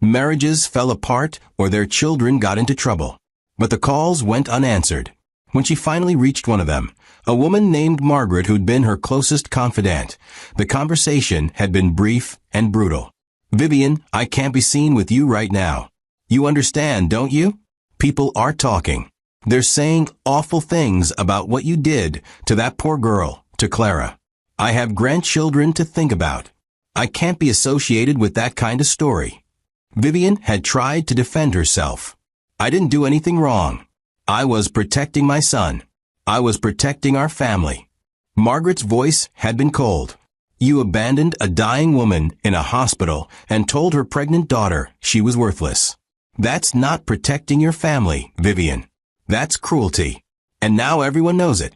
Marriages fell apart or their children got into trouble. But the calls went unanswered. When she finally reached one of them, a woman named Margaret who'd been her closest confidant, the conversation had been brief and brutal. "Vivian, I can't be seen with you right now. You understand, don't you? People are talking. They're saying awful things about what you did to that poor girl, to Clara. I have grandchildren to think about. I can't be associated with that kind of story." Vivian had tried to defend herself. "I didn't do anything wrong. I was protecting my son. I was protecting our family." Margaret's voice had been cold. "You abandoned a dying woman in a hospital and told her pregnant daughter she was worthless. That's not protecting your family, Vivian. That's cruelty. And now everyone knows it."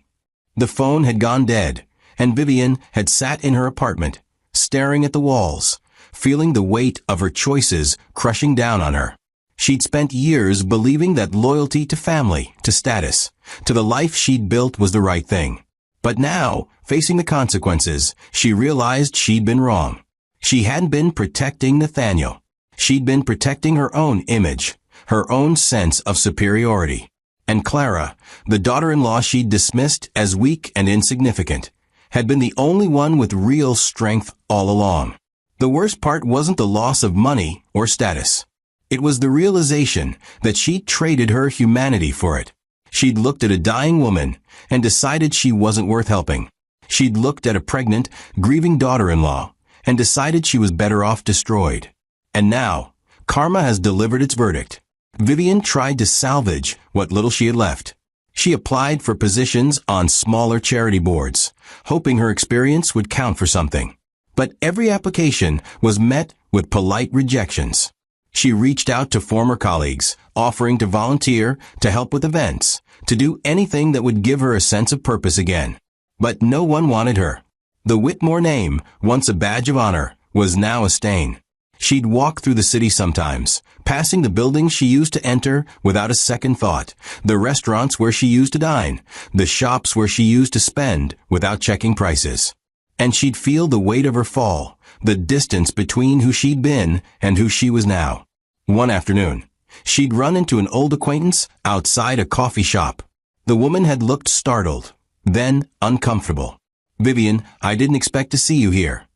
The phone had gone dead, and Vivian had sat in her apartment, staring at the walls, feeling the weight of her choices crushing down on her. She'd spent years believing that loyalty to family, to status, to the life she'd built was the right thing. But now, facing the consequences, she realized she'd been wrong. She hadn't been protecting Nathaniel. She'd been protecting her own image, her own sense of superiority. And Clara, the daughter-in-law she'd dismissed as weak and insignificant, had been the only one with real strength all along. The worst part wasn't the loss of money or status. It was the realization that she'd traded her humanity for it. She'd looked at a dying woman and decided she wasn't worth helping. She'd looked at a pregnant, grieving daughter-in-law and decided she was better off destroyed. And now, karma has delivered its verdict. Vivian tried to salvage what little she had left. She applied for positions on smaller charity boards, hoping her experience would count for something. But every application was met with polite rejections. She reached out to former colleagues, offering to volunteer, to help with events, to do anything that would give her a sense of purpose again. But no one wanted her. The Whitmore name, once a badge of honor, was now a stain. She'd walk through the city sometimes, passing the buildings she used to enter without a second thought, the restaurants where she used to dine, the shops where she used to spend without checking prices. And she'd feel the weight of her fall, the distance between who she'd been and who she was now. One afternoon, she'd run into an old acquaintance outside a coffee shop. The woman had looked startled, then uncomfortable. "Vivian, I didn't expect to see you here."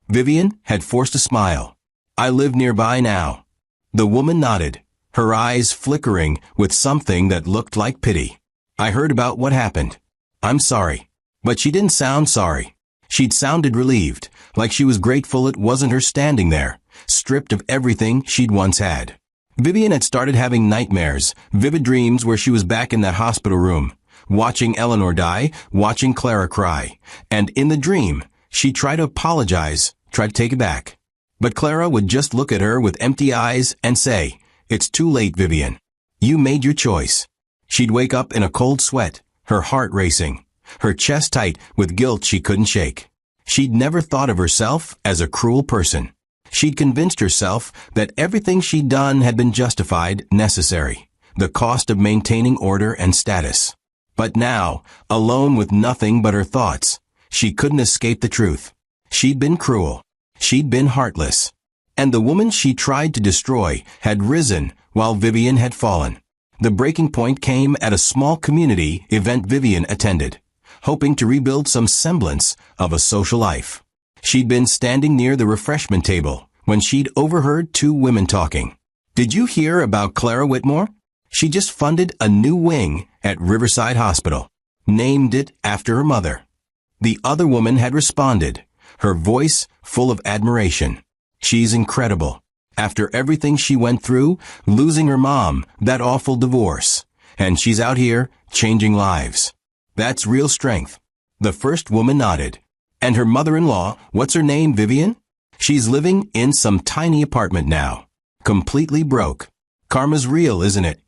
Vivian had forced a smile. "I live nearby now." The woman nodded, her eyes flickering with something that looked like pity. "I heard about what happened. I'm sorry." But she didn't sound sorry. She'd sounded relieved, like she was grateful it wasn't her standing there, stripped of everything she'd once had. Vivian had started having nightmares, vivid dreams where she was back in that hospital room, watching Eleanor die, watching Clara cry. And in the dream, she'd try to apologize, try to take it back. But Clara would just look at her with empty eyes and say, "It's too late, Vivian. You made your choice." She'd wake up in a cold sweat, her heart racing, her chest tight with guilt she couldn't shake. She'd never thought of herself as a cruel person. She'd convinced herself that everything she'd done had been justified, necessary, the cost of maintaining order and status. But now, alone with nothing but her thoughts, she couldn't escape the truth. She'd been cruel. She'd been heartless. And the woman she tried to destroy had risen while Vivian had fallen. The breaking point came at a small community event Vivian attended, hoping to rebuild some semblance of a social life. She'd been standing near the refreshment table when she'd overheard two women talking. "Did you hear about Clara Whitmore? She just funded a new wing at Riverside Hospital, named it after her mother." The other woman had responded, her voice full of admiration. "She's incredible. After everything she went through, losing her mom, that awful divorce, and she's out here changing lives. That's real strength." The first woman nodded. "And her mother-in-law, what's her name, Vivian? She's living in some tiny apartment now. Completely broke. Karma's real, isn't it?"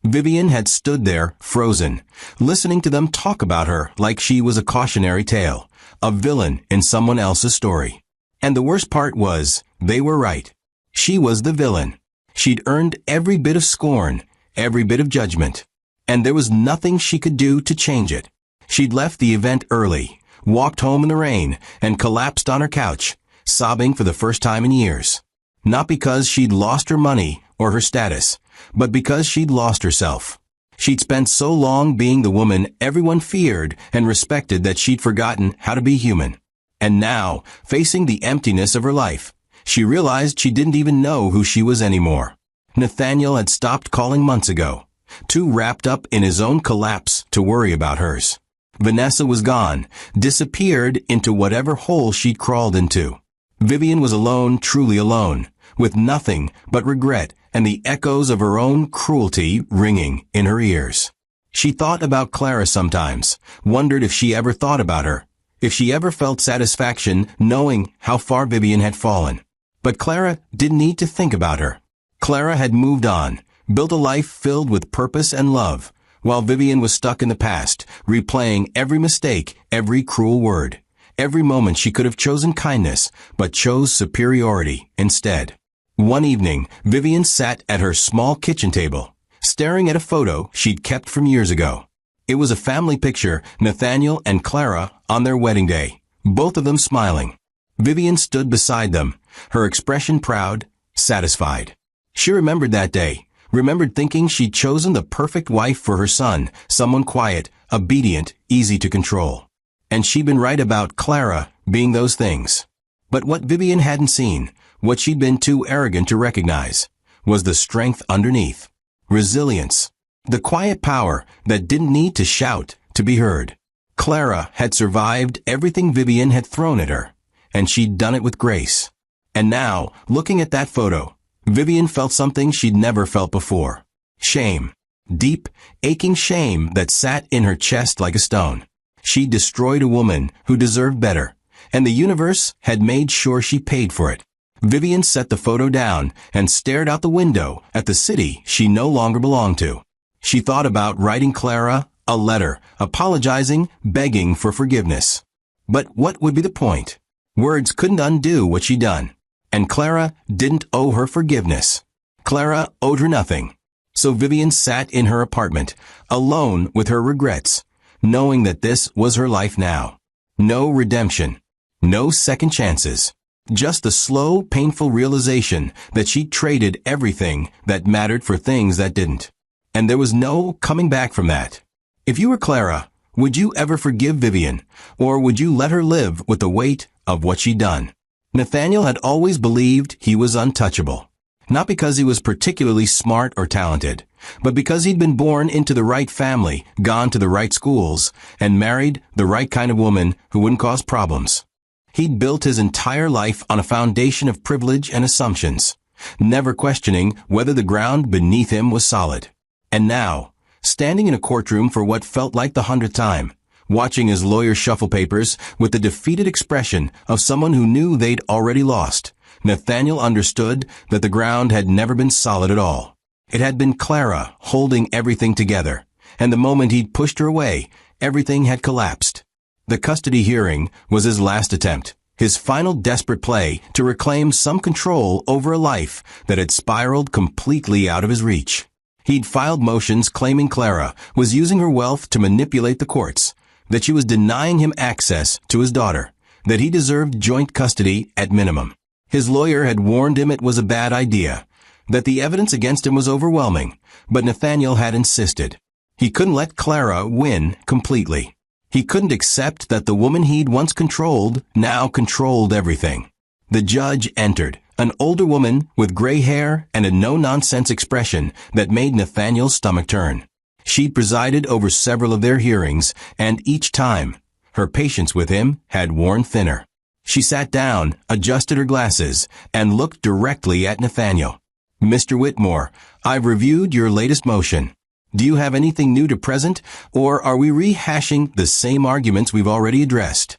Vivian had stood there, frozen, listening to them talk about her like she was a cautionary tale, a villain in someone else's story. And the worst part was, they were right. She was the villain. She'd earned every bit of scorn, every bit of judgment. And there was nothing she could do to change it. She'd left the event early, walked home in the rain, and collapsed on her couch, sobbing for the first time in years. Not because she'd lost her money or her status, but because she'd lost herself. She'd spent so long being the woman everyone feared and respected that she'd forgotten how to be human. And now, facing the emptiness of her life, she realized she didn't even know who she was anymore. Nathaniel had stopped calling months ago, too wrapped up in his own collapse to worry about hers. Vanessa was gone, disappeared into whatever hole she'd crawled into. Vivian was alone, truly alone, with nothing but regret and the echoes of her own cruelty ringing in her ears. She thought about Clara sometimes, wondered if she ever thought about her, if she ever felt satisfaction knowing how far Vivian had fallen. But Clara didn't need to think about her. Clara had moved on, built a life filled with purpose and love, while Vivian was stuck in the past, replaying every mistake, every cruel word. Every moment she could have chosen kindness, but chose superiority instead. One evening, Vivian sat at her small kitchen table, staring at a photo she'd kept from years ago. It was a family picture, Nathaniel and Clara on their wedding day, both of them smiling. Vivian stood beside them, her expression proud, satisfied. She remembered that day, remembered thinking she'd chosen the perfect wife for her son, someone quiet, obedient, easy to control. And she'd been right about Clara being those things. But what Vivian hadn't seen, what she'd been too arrogant to recognize, was the strength underneath. Resilience. The quiet power that didn't need to shout to be heard. Clara had survived everything Vivian had thrown at her, and she'd done it with grace. And now, looking at that photo, Vivian felt something she'd never felt before. Shame. Deep, aching shame that sat in her chest like a stone. She'd destroyed a woman who deserved better, and the universe had made sure she paid for it. Vivian set the photo down and stared out the window at the city she no longer belonged to. She thought about writing Clara a letter, apologizing, begging for forgiveness. But what would be the point? Words couldn't undo what she'd done. And Clara didn't owe her forgiveness. Clara owed her nothing. So Vivian sat in her apartment, alone with her regrets, knowing that this was her life now. No redemption. No second chances. Just the slow, painful realization that she'd traded everything that mattered for things that didn't. And there was no coming back from that. If you were Clara, would you ever forgive Vivian, or would you let her live with the weight of what she'd done? Nathaniel had always believed he was untouchable. Not because he was particularly smart or talented, but because he'd been born into the right family, gone to the right schools, and married the right kind of woman who wouldn't cause problems. He'd built his entire life on a foundation of privilege and assumptions, never questioning whether the ground beneath him was solid. And now, standing in a courtroom for what felt like the 100th time, watching his lawyer shuffle papers with the defeated expression of someone who knew they'd already lost, Nathaniel understood that the ground had never been solid at all. It had been Clara holding everything together, and the moment he'd pushed her away, everything had collapsed. The custody hearing was his last attempt, his final desperate play to reclaim some control over a life that had spiraled completely out of his reach. He'd filed motions claiming Clara was using her wealth to manipulate the courts, that she was denying him access to his daughter, that he deserved joint custody at minimum. His lawyer had warned him it was a bad idea, that the evidence against him was overwhelming, but Nathaniel had insisted. He couldn't let Clara win completely. He couldn't accept that the woman he'd once controlled now controlled everything. The judge entered, an older woman with gray hair and a no-nonsense expression that made Nathaniel's stomach turn. She'd presided over several of their hearings, and each time, her patience with him had worn thinner. She sat down, adjusted her glasses, and looked directly at Nathaniel. "Mr. Whitmore, I've reviewed your latest motion. Do you have anything new to present, or are we rehashing the same arguments we've already addressed?"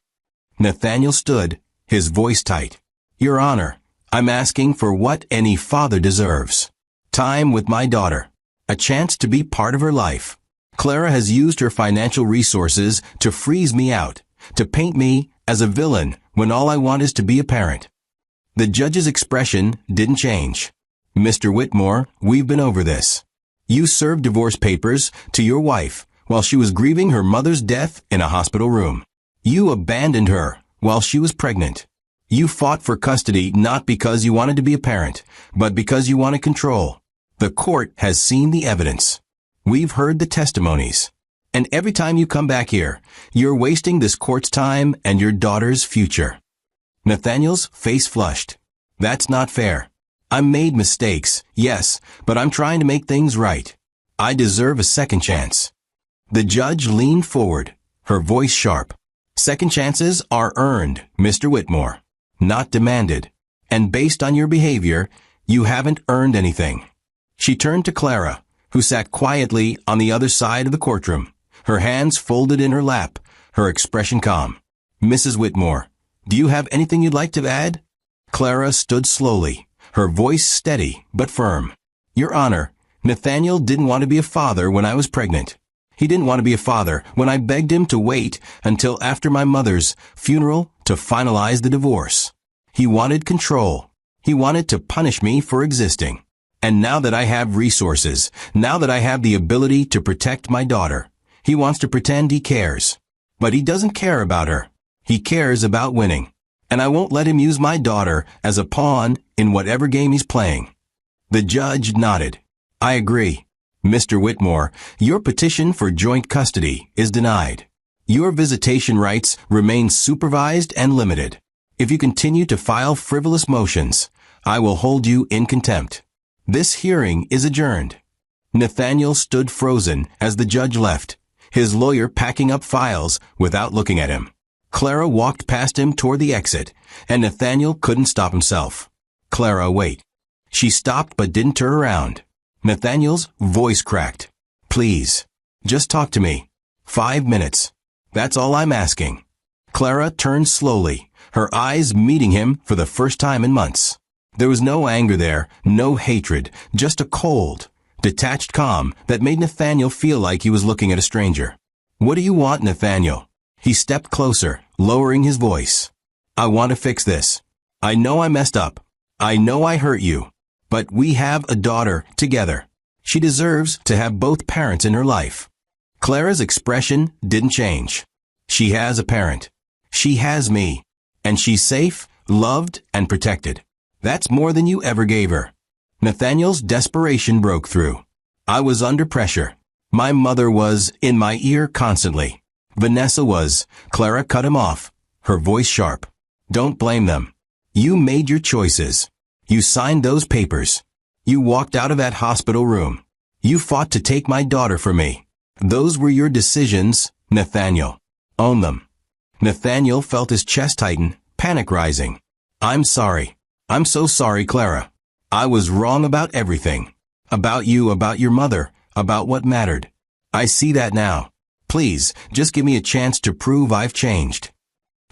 Nathaniel stood, his voice tight. "Your Honor, I'm asking for what any father deserves. Time with my daughter. A chance to be part of her life. Clara has used her financial resources to freeze me out, to paint me as a villain when all I want is to be a parent." The judge's expression didn't change. "Mr. Whitmore, we've been over this. You served divorce papers to your wife while she was grieving her mother's death in a hospital room. You abandoned her while she was pregnant. You fought for custody not because you wanted to be a parent, but because you wanted control. The court has seen the evidence. We've heard the testimonies. And every time you come back here, you're wasting this court's time and your daughter's future." Nathaniel's face flushed. "That's not fair. I made mistakes, yes, but I'm trying to make things right. I deserve a second chance." The judge leaned forward, her voice sharp. "Second chances are earned, Mr. Whitmore, not demanded. And based on your behavior, you haven't earned anything." She turned to Clara, who sat quietly on the other side of the courtroom, her hands folded in her lap, her expression calm. "Mrs. Whitmore, do you have anything you'd like to add?" Clara stood slowly, her voice steady but firm. "Your Honor, Nathaniel didn't want to be a father when I was pregnant. He didn't want to be a father when I begged him to wait until after my mother's funeral to finalize the divorce. He wanted control. He wanted to punish me for existing. And now that I have resources, now that I have the ability to protect my daughter, he wants to pretend he cares. But he doesn't care about her. He cares about winning. And I won't let him use my daughter as a pawn in whatever game he's playing." The judge nodded. "I agree. Mr. Whitmore, your petition for joint custody is denied. Your visitation rights remain supervised and limited. If you continue to file frivolous motions, I will hold you in contempt. This hearing is adjourned." Nathaniel stood frozen as the judge left, his lawyer packing up files without looking at him. Clara walked past him toward the exit, and Nathaniel couldn't stop himself. "Clara, wait." She stopped but didn't turn around. Nathaniel's voice cracked. "Please, just talk to me. 5 minutes. That's all I'm asking." Clara turned slowly, her eyes meeting him for the first time in months. There was no anger there, no hatred, just a cold, detached calm that made Nathaniel feel like he was looking at a stranger. "What do you want, Nathaniel?" He stepped closer, lowering his voice. "I want to fix this. I know I messed up. I know I hurt you. But we have a daughter together. She deserves to have both parents in her life." Clara's expression didn't change. She has a parent. She has me. And she's safe, loved, and protected. That's more than you ever gave her. Nathaniel's desperation broke through. "I was under pressure. My mother was in my ear constantly. Vanessa was." Clara cut him off, her voice sharp. "Don't blame them. You made your choices. You signed those papers. You walked out of that hospital room. You fought to take my daughter from me. Those were your decisions, Nathaniel. Own them." Nathaniel felt his chest tighten, panic rising. "I'm sorry. I'm so sorry, Clara. I was wrong about everything. About you, about your mother, about what mattered. I see that now. Please, just give me a chance to prove I've changed."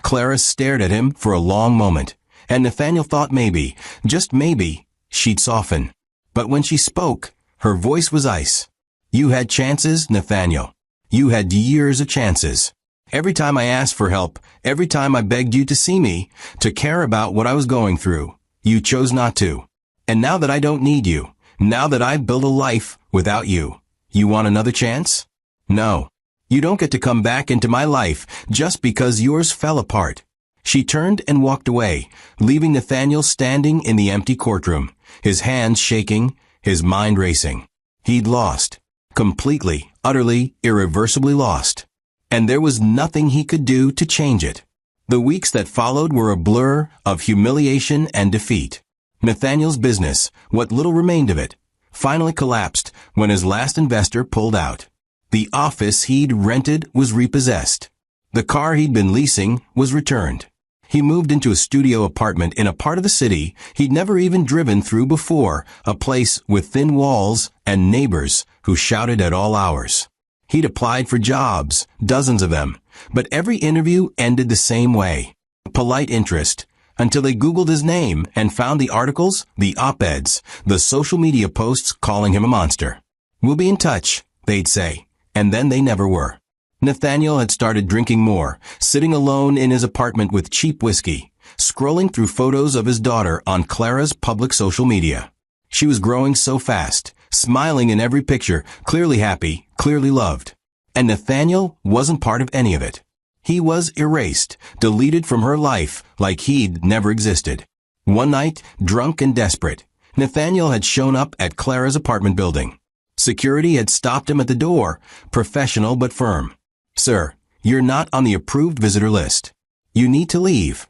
Clara stared at him for a long moment, and Nathaniel thought maybe, just maybe, she'd soften. But when she spoke, her voice was ice. "You had chances, Nathaniel. You had years of chances. Every time I asked for help, every time I begged you to see me, to care about what I was going through, you chose not to. And now that I don't need you, now that I've built a life without you, you want another chance? No. You don't get to come back into my life just because yours fell apart." She turned and walked away, leaving Nathaniel standing in the empty courtroom, his hands shaking, his mind racing. He'd lost. Completely, utterly, irreversibly lost. And there was nothing he could do to change it. The weeks that followed were a blur of humiliation and defeat. Nathaniel's business, what little remained of it, finally collapsed when his last investor pulled out. The office he'd rented was repossessed. The car he'd been leasing was returned. He moved into a studio apartment in a part of the city he'd never even driven through before, a place with thin walls and neighbors who shouted at all hours. He'd applied for jobs, dozens of them, but every interview ended the same way. Polite interest, until they Googled his name and found the articles, the op-eds, the social media posts calling him a monster. "We'll be in touch," they'd say, and then they never were. Nathaniel had started drinking more, sitting alone in his apartment with cheap whiskey, scrolling through photos of his daughter on Clara's public social media. She was growing so fast, smiling in every picture, clearly happy, clearly loved. And Nathaniel wasn't part of any of it. He was erased, deleted from her life like he'd never existed. One night, drunk and desperate, Nathaniel had shown up at Clara's apartment building. Security had stopped him at the door, professional but firm. "Sir, you're not on the approved visitor list. You need to leave."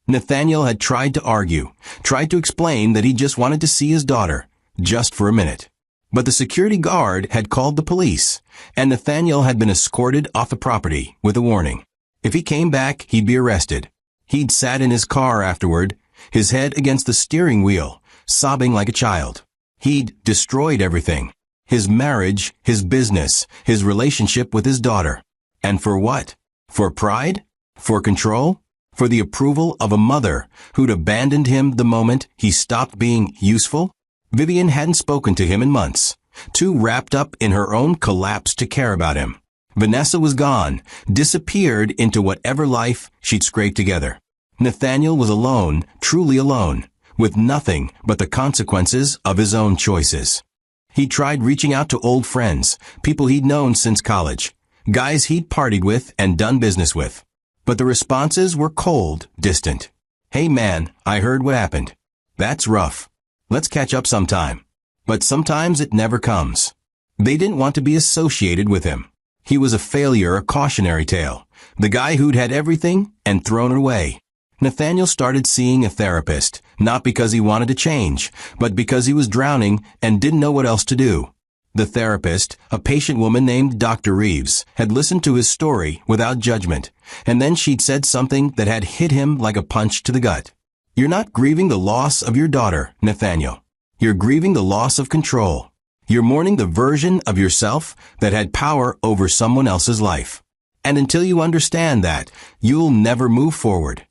Nathaniel had tried to argue, tried to explain that he just wanted to see his daughter, just for a minute. But the security guard had called the police, and Nathaniel had been escorted off the property with a warning. If he came back, he'd be arrested. He'd sat in his car afterward, his head against the steering wheel, sobbing like a child. He'd destroyed everything. His marriage, his business, his relationship with his daughter. And for what? For pride? For control? For the approval of a mother who'd abandoned him the moment he stopped being useful? Vivian hadn't spoken to him in months, too wrapped up in her own collapse to care about him. Vanessa was gone, disappeared into whatever life she'd scraped together. Nathaniel was alone, truly alone, with nothing but the consequences of his own choices. He tried reaching out to old friends, people he'd known since college, guys he'd partied with and done business with. But the responses were cold, distant. "Hey man, I heard what happened. That's rough. Let's catch up sometime." But sometimes it never comes. They didn't want to be associated with him. He was a failure, a cautionary tale. The guy who'd had everything and thrown it away. Nathaniel started seeing a therapist, not because he wanted to change, but because he was drowning and didn't know what else to do. The therapist, a patient woman named Dr. Reeves, had listened to his story without judgment, and then she'd said something that had hit him like a punch to the gut. "You're not grieving the loss of your daughter, Nathaniel. You're grieving the loss of control. You're mourning the version of yourself that had power over someone else's life. And until you understand that, you'll never move forward."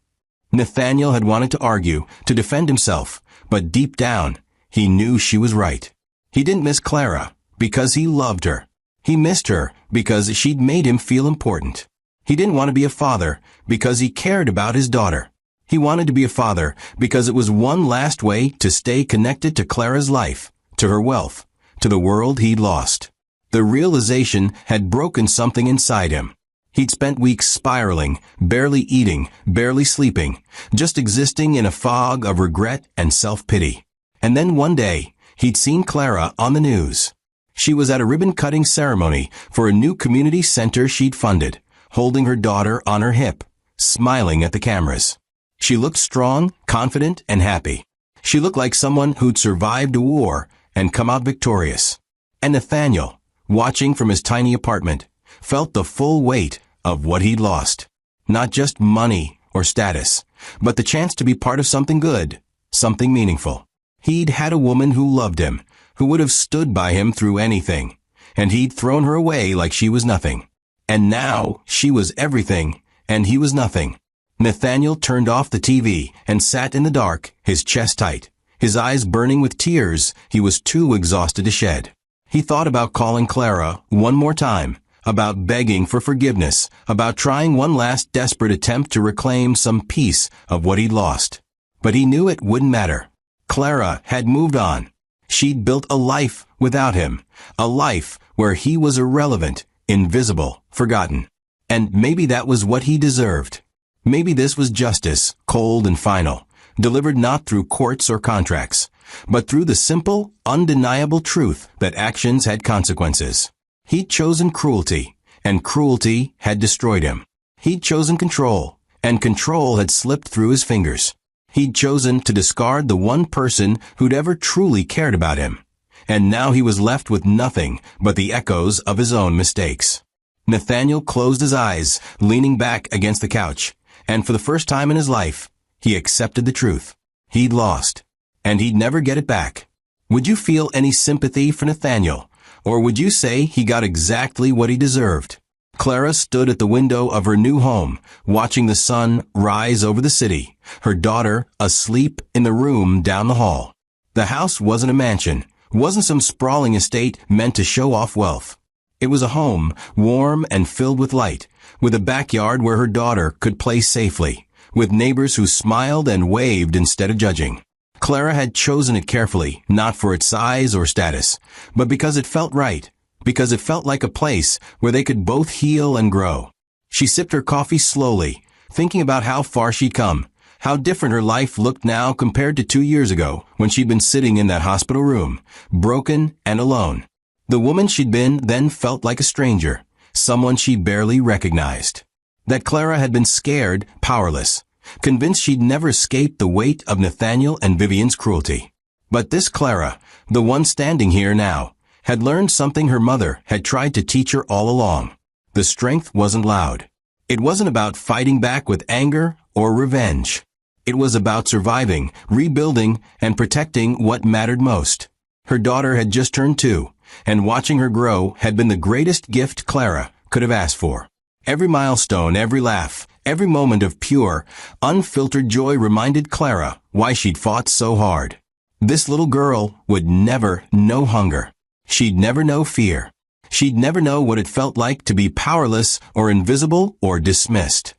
Nathaniel had wanted to argue, to defend himself, but deep down, he knew she was right. He didn't miss Clara because he loved her. He missed her because she'd made him feel important. He didn't want to be a father because he cared about his daughter. He wanted to be a father because it was one last way to stay connected to Clara's life, to her wealth, to the world he'd lost. The realization had broken something inside him. He'd spent weeks spiraling, barely eating, barely sleeping, just existing in a fog of regret and self-pity. And then one day, he'd seen Clara on the news. She was at a ribbon-cutting ceremony for a new community center she'd funded, holding her daughter on her hip, smiling at the cameras. She looked strong, confident, and happy. She looked like someone who'd survived a war and come out victorious. And Nathaniel, watching from his tiny apartment, felt the full weight of what he'd lost. Not just money or status, but the chance to be part of something good, something meaningful. He'd had a woman who loved him, who would have stood by him through anything, and he'd thrown her away like she was nothing. And now she was everything, and he was nothing. Nathaniel turned off the TV and sat in the dark, his chest tight, his eyes burning with tears he was too exhausted to shed. He thought about calling Clara one more time, about begging for forgiveness, about trying one last desperate attempt to reclaim some piece of what he'd lost. But he knew it wouldn't matter. Clara had moved on. She'd built a life without him, a life where he was irrelevant, invisible, forgotten. And maybe that was what he deserved. Maybe this was justice, cold and final, delivered not through courts or contracts, but through the simple, undeniable truth that actions had consequences. He'd chosen cruelty, and cruelty had destroyed him. He'd chosen control, and control had slipped through his fingers. He'd chosen to discard the one person who'd ever truly cared about him, and now he was left with nothing but the echoes of his own mistakes. Nathaniel closed his eyes, leaning back against the couch, and for the first time in his life, he accepted the truth. He'd lost, and he'd never get it back. Would you feel any sympathy for Nathaniel, or would you say he got exactly what he deserved? Clara stood at the window of her new home, watching the sun rise over the city, her daughter asleep in the room down the hall. The house wasn't a mansion, wasn't some sprawling estate meant to show off wealth. It was a home, warm and filled with light, with a backyard where her daughter could play safely, with neighbors who smiled and waved instead of judging. Clara had chosen it carefully, not for its size or status, but because it felt right, because it felt like a place where they could both heal and grow. She sipped her coffee slowly, thinking about how far she'd come, how different her life looked now compared to 2 years ago when she'd been sitting in that hospital room, broken and alone. The woman she'd been then felt like a stranger, someone she barely recognized. That Clara had been scared, powerless, convinced she'd never escape the weight of Nathaniel and Vivian's cruelty. But this Clara, the one standing here now, had learned something her mother had tried to teach her all along. The strength wasn't loud. It wasn't about fighting back with anger or revenge. It was about surviving, rebuilding, and protecting what mattered most. Her daughter had just turned 2, and watching her grow had been the greatest gift Clara could have asked for. Every milestone, every laugh, every moment of pure, unfiltered joy reminded Clara why she'd fought so hard. This little girl would never know hunger. She'd never know fear. She'd never know what it felt like to be powerless or invisible or dismissed.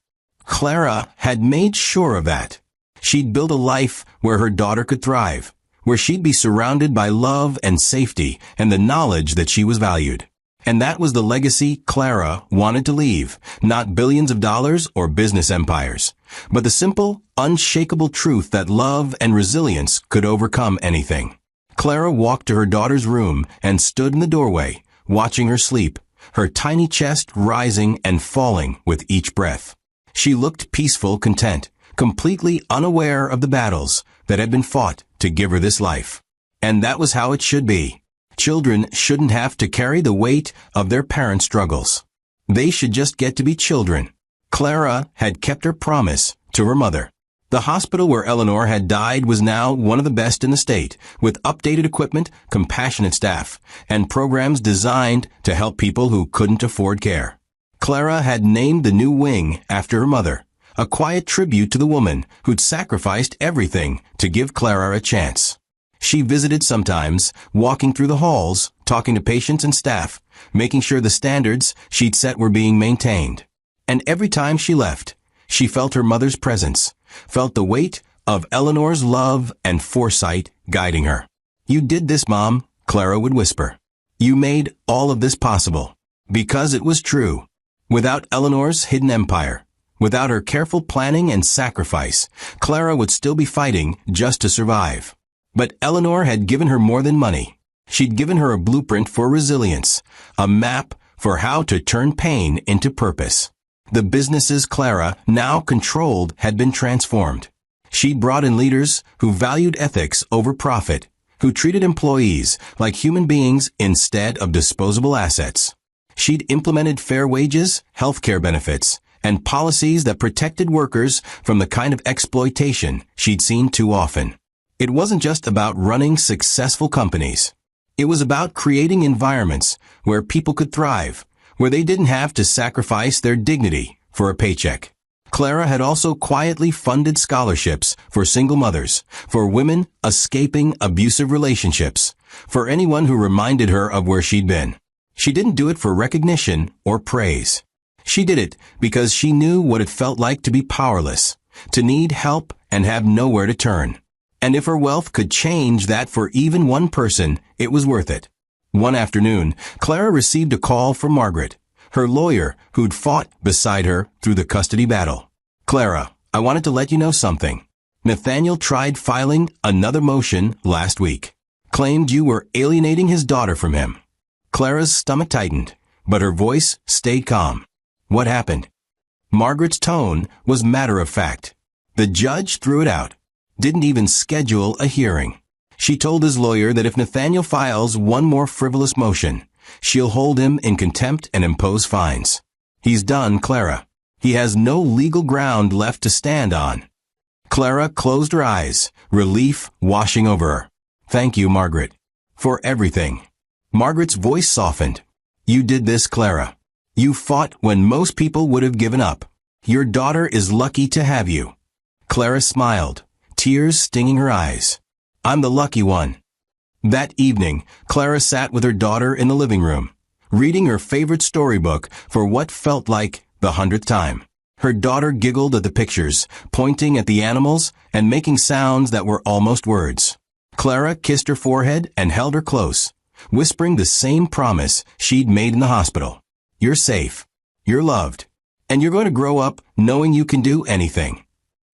Clara had made sure of that. She'd build a life where her daughter could thrive, where she'd be surrounded by love and safety and the knowledge that she was valued. And that was the legacy Clara wanted to leave, not billions of dollars or business empires, but the simple, unshakable truth that love and resilience could overcome anything. Clara walked to her daughter's room and stood in the doorway, watching her sleep, her tiny chest rising and falling with each breath. She looked peaceful, content, completely unaware of the battles that had been fought to give her this life. And that was how it should be. Children shouldn't have to carry the weight of their parents' struggles. They should just get to be children. Clara had kept her promise to her mother. The hospital where Eleanor had died was now one of the best in the state, with updated equipment, compassionate staff, and programs designed to help people who couldn't afford care. Clara had named the new wing after her mother, a quiet tribute to the woman who'd sacrificed everything to give Clara a chance. She visited sometimes, walking through the halls, talking to patients and staff, making sure the standards she'd set were being maintained. And every time she left, she felt her mother's presence, felt the weight of Eleanor's love and foresight guiding her. "You did this, Mom," Clara would whisper. "You made all of this possible." Because it was true. Without Eleanor's hidden empire, without her careful planning and sacrifice, Clara would still be fighting just to survive. But Eleanor had given her more than money. She'd given her a blueprint for resilience, a map for how to turn pain into purpose. The businesses Clara now controlled had been transformed. She'd brought in leaders who valued ethics over profit, who treated employees like human beings instead of disposable assets. She'd implemented fair wages, healthcare benefits, and policies that protected workers from the kind of exploitation she'd seen too often. It wasn't just about running successful companies. It was about creating environments where people could thrive, where they didn't have to sacrifice their dignity for a paycheck. Clara had also quietly funded scholarships for single mothers, for women escaping abusive relationships, for anyone who reminded her of where she'd been. She didn't do it for recognition or praise. She did it because she knew what it felt like to be powerless, to need help and have nowhere to turn. And if her wealth could change that for even one person, it was worth it. One afternoon, Clara received a call from Margaret, her lawyer who'd fought beside her through the custody battle. Clara, I wanted to let you know something. Nathaniel tried filing another motion last week. Claimed you were alienating his daughter from him. Clara's stomach tightened, but her voice stayed calm. What happened? Margaret's tone was matter-of-fact. The judge threw it out. Didn't even schedule a hearing. She told his lawyer that if Nathaniel files one more frivolous motion, she'll hold him in contempt and impose fines. He's done, Clara. He has no legal ground left to stand on. Clara closed her eyes, relief washing over her. Thank you, Margaret, for everything. Margaret's voice softened. You did this, Clara. You fought when most people would have given up. Your daughter is lucky to have you. Clara smiled, tears stinging her eyes. I'm the lucky one. That evening, Clara sat with her daughter in the living room, reading her favorite storybook for what felt like the 100th time. Her daughter giggled at the pictures, pointing at the animals and making sounds that were almost words. Clara kissed her forehead and held her close, whispering the same promise she'd made in the hospital. You're safe, you're loved, and you're going to grow up knowing you can do anything.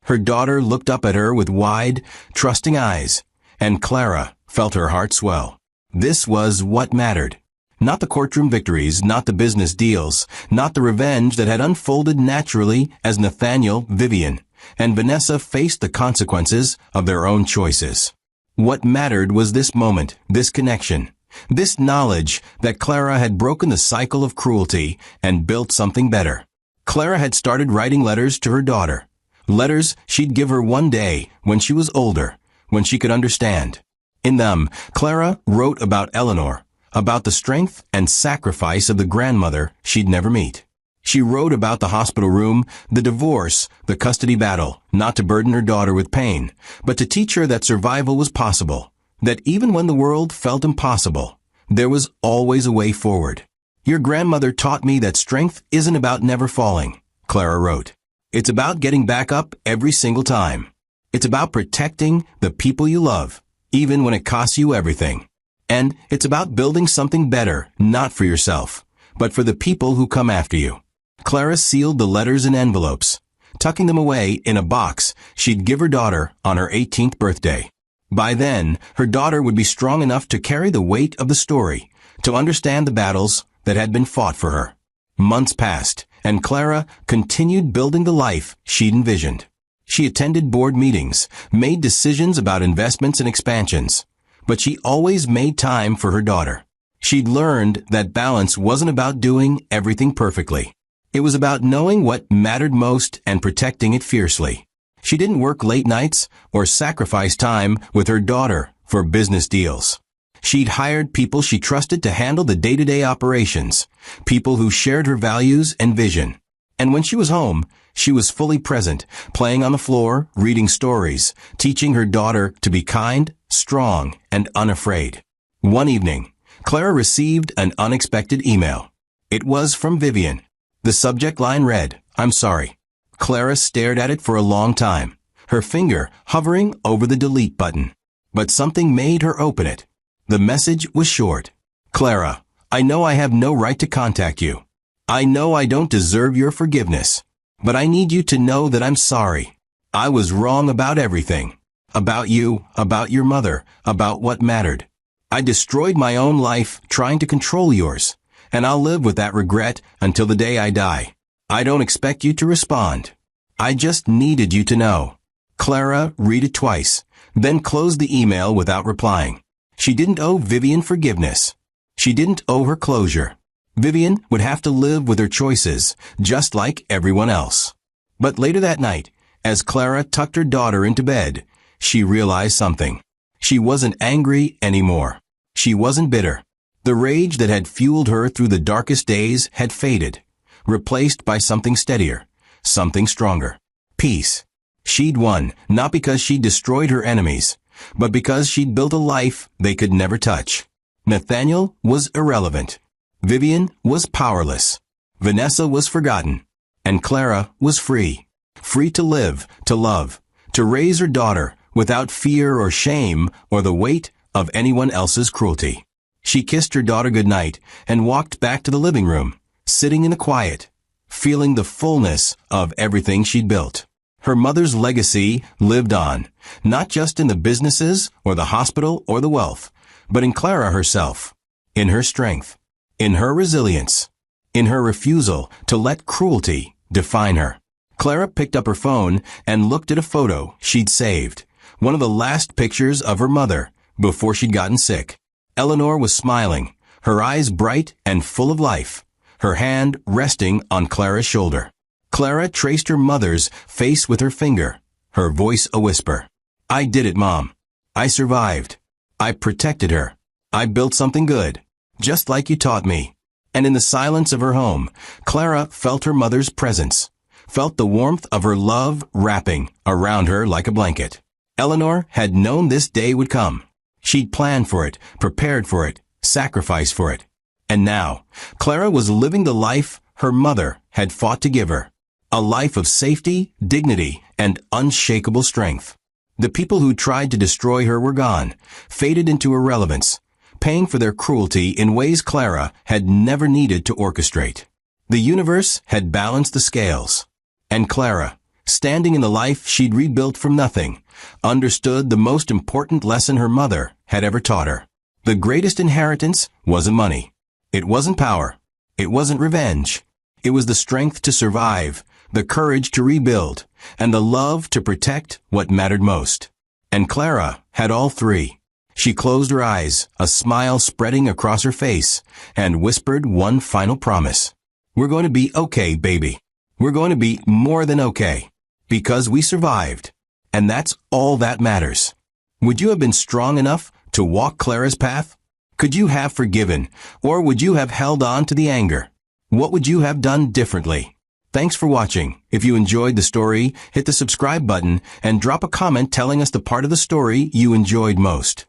Her daughter looked up at her with wide, trusting eyes, and Clara felt her heart swell. This was what mattered. Not the courtroom victories, not the business deals, not the revenge that had unfolded naturally as Nathaniel, Vivian, and Vanessa faced the consequences of their own choices. What mattered was this moment, this connection, this knowledge that Clara had broken the cycle of cruelty and built something better. Clara had started writing letters to her daughter, letters she'd give her one day when she was older, when she could understand. In them, Clara wrote about Eleanor, about the strength and sacrifice of the grandmother she'd never meet. She wrote about the hospital room, the divorce, the custody battle, not to burden her daughter with pain, but to teach her that survival was possible, that even when the world felt impossible, there was always a way forward. Your grandmother taught me that strength isn't about never falling, Clara wrote. It's about getting back up every single time. It's about protecting the people you love, even when it costs you everything. And it's about building something better, not for yourself, but for the people who come after you. Clara sealed the letters in envelopes, tucking them away in a box she'd give her daughter on her 18th birthday. By then, her daughter would be strong enough to carry the weight of the story, to understand the battles that had been fought for her. Months passed, and Clara continued building the life she'd envisioned. She attended board meetings, made decisions about investments and expansions, but she always made time for her daughter. She'd learned that balance wasn't about doing everything perfectly. It was about knowing what mattered most and protecting it fiercely. She didn't work late nights or sacrifice time with her daughter for business deals. She'd hired people she trusted to handle the day-to-day operations, people who shared her values and vision. And when she was home, she was fully present, playing on the floor, reading stories, teaching her daughter to be kind, strong, and unafraid. One evening, Clara received an unexpected email. It was from Vivian. The subject line read, "I'm sorry." Clara stared at it for a long time, her finger hovering over the delete button. But something made her open it. The message was short. "Clara, I know I have no right to contact you. I know I don't deserve your forgiveness, but I need you to know that I'm sorry. I was wrong about everything. About you, about your mother, about what mattered. I destroyed my own life trying to control yours, and I'll live with that regret until the day I die. I don't expect you to respond. I just needed you to know." Clara read it twice, then closed the email without replying. She didn't owe Vivian forgiveness. She didn't owe her closure. Vivian would have to live with her choices, just like everyone else. But later that night, as Clara tucked her daughter into bed, she realized something. She wasn't angry anymore. She wasn't bitter. The rage that had fueled her through the darkest days had faded, replaced by something steadier, something stronger. Peace. She'd won, not because she'd destroyed her enemies, but because she'd built a life they could never touch. Nathaniel was irrelevant. Vivian was powerless. Vanessa was forgotten. And Clara was free. Free to live, to love, to raise her daughter without fear or shame or the weight of anyone else's cruelty. She kissed her daughter goodnight and walked back to the living room, sitting in the quiet, feeling the fullness of everything she'd built. Her mother's legacy lived on, not just in the businesses or the hospital or the wealth, but in Clara herself, in her strength, in her resilience, in her refusal to let cruelty define her. Clara picked up her phone and looked at a photo she'd saved, one of the last pictures of her mother before she'd gotten sick. Eleanor was smiling, her eyes bright and full of life, her hand resting on Clara's shoulder. Clara traced her mother's face with her finger, her voice a whisper. "I did it, Mom. I survived. I protected her. I built something good, just like you taught me." And in the silence of her home, Clara felt her mother's presence, felt the warmth of her love wrapping around her like a blanket. Eleanor had known this day would come. She'd planned for it, prepared for it, sacrificed for it. And now, Clara was living the life her mother had fought to give her. A life of safety, dignity, and unshakable strength. The people who tried to destroy her were gone, faded into irrelevance, paying for their cruelty in ways Clara had never needed to orchestrate. The universe had balanced the scales. And Clara, standing in the life she'd rebuilt from nothing, understood the most important lesson her mother had ever taught her. The greatest inheritance wasn't money. It wasn't power. It wasn't revenge. It was the strength to survive, the courage to rebuild, and the love to protect what mattered most. And Clara had all three. She closed her eyes, a smile spreading across her face, and whispered one final promise. "We're going to be okay, baby. We're going to be more than okay. Because we survived. And that's all that matters." Would you have been strong enough to walk Clara's path? Could you have forgiven, or would you have held on to the anger? What would you have done differently? Thanks for watching. If you enjoyed the story, hit the subscribe button and drop a comment telling us the part of the story you enjoyed most.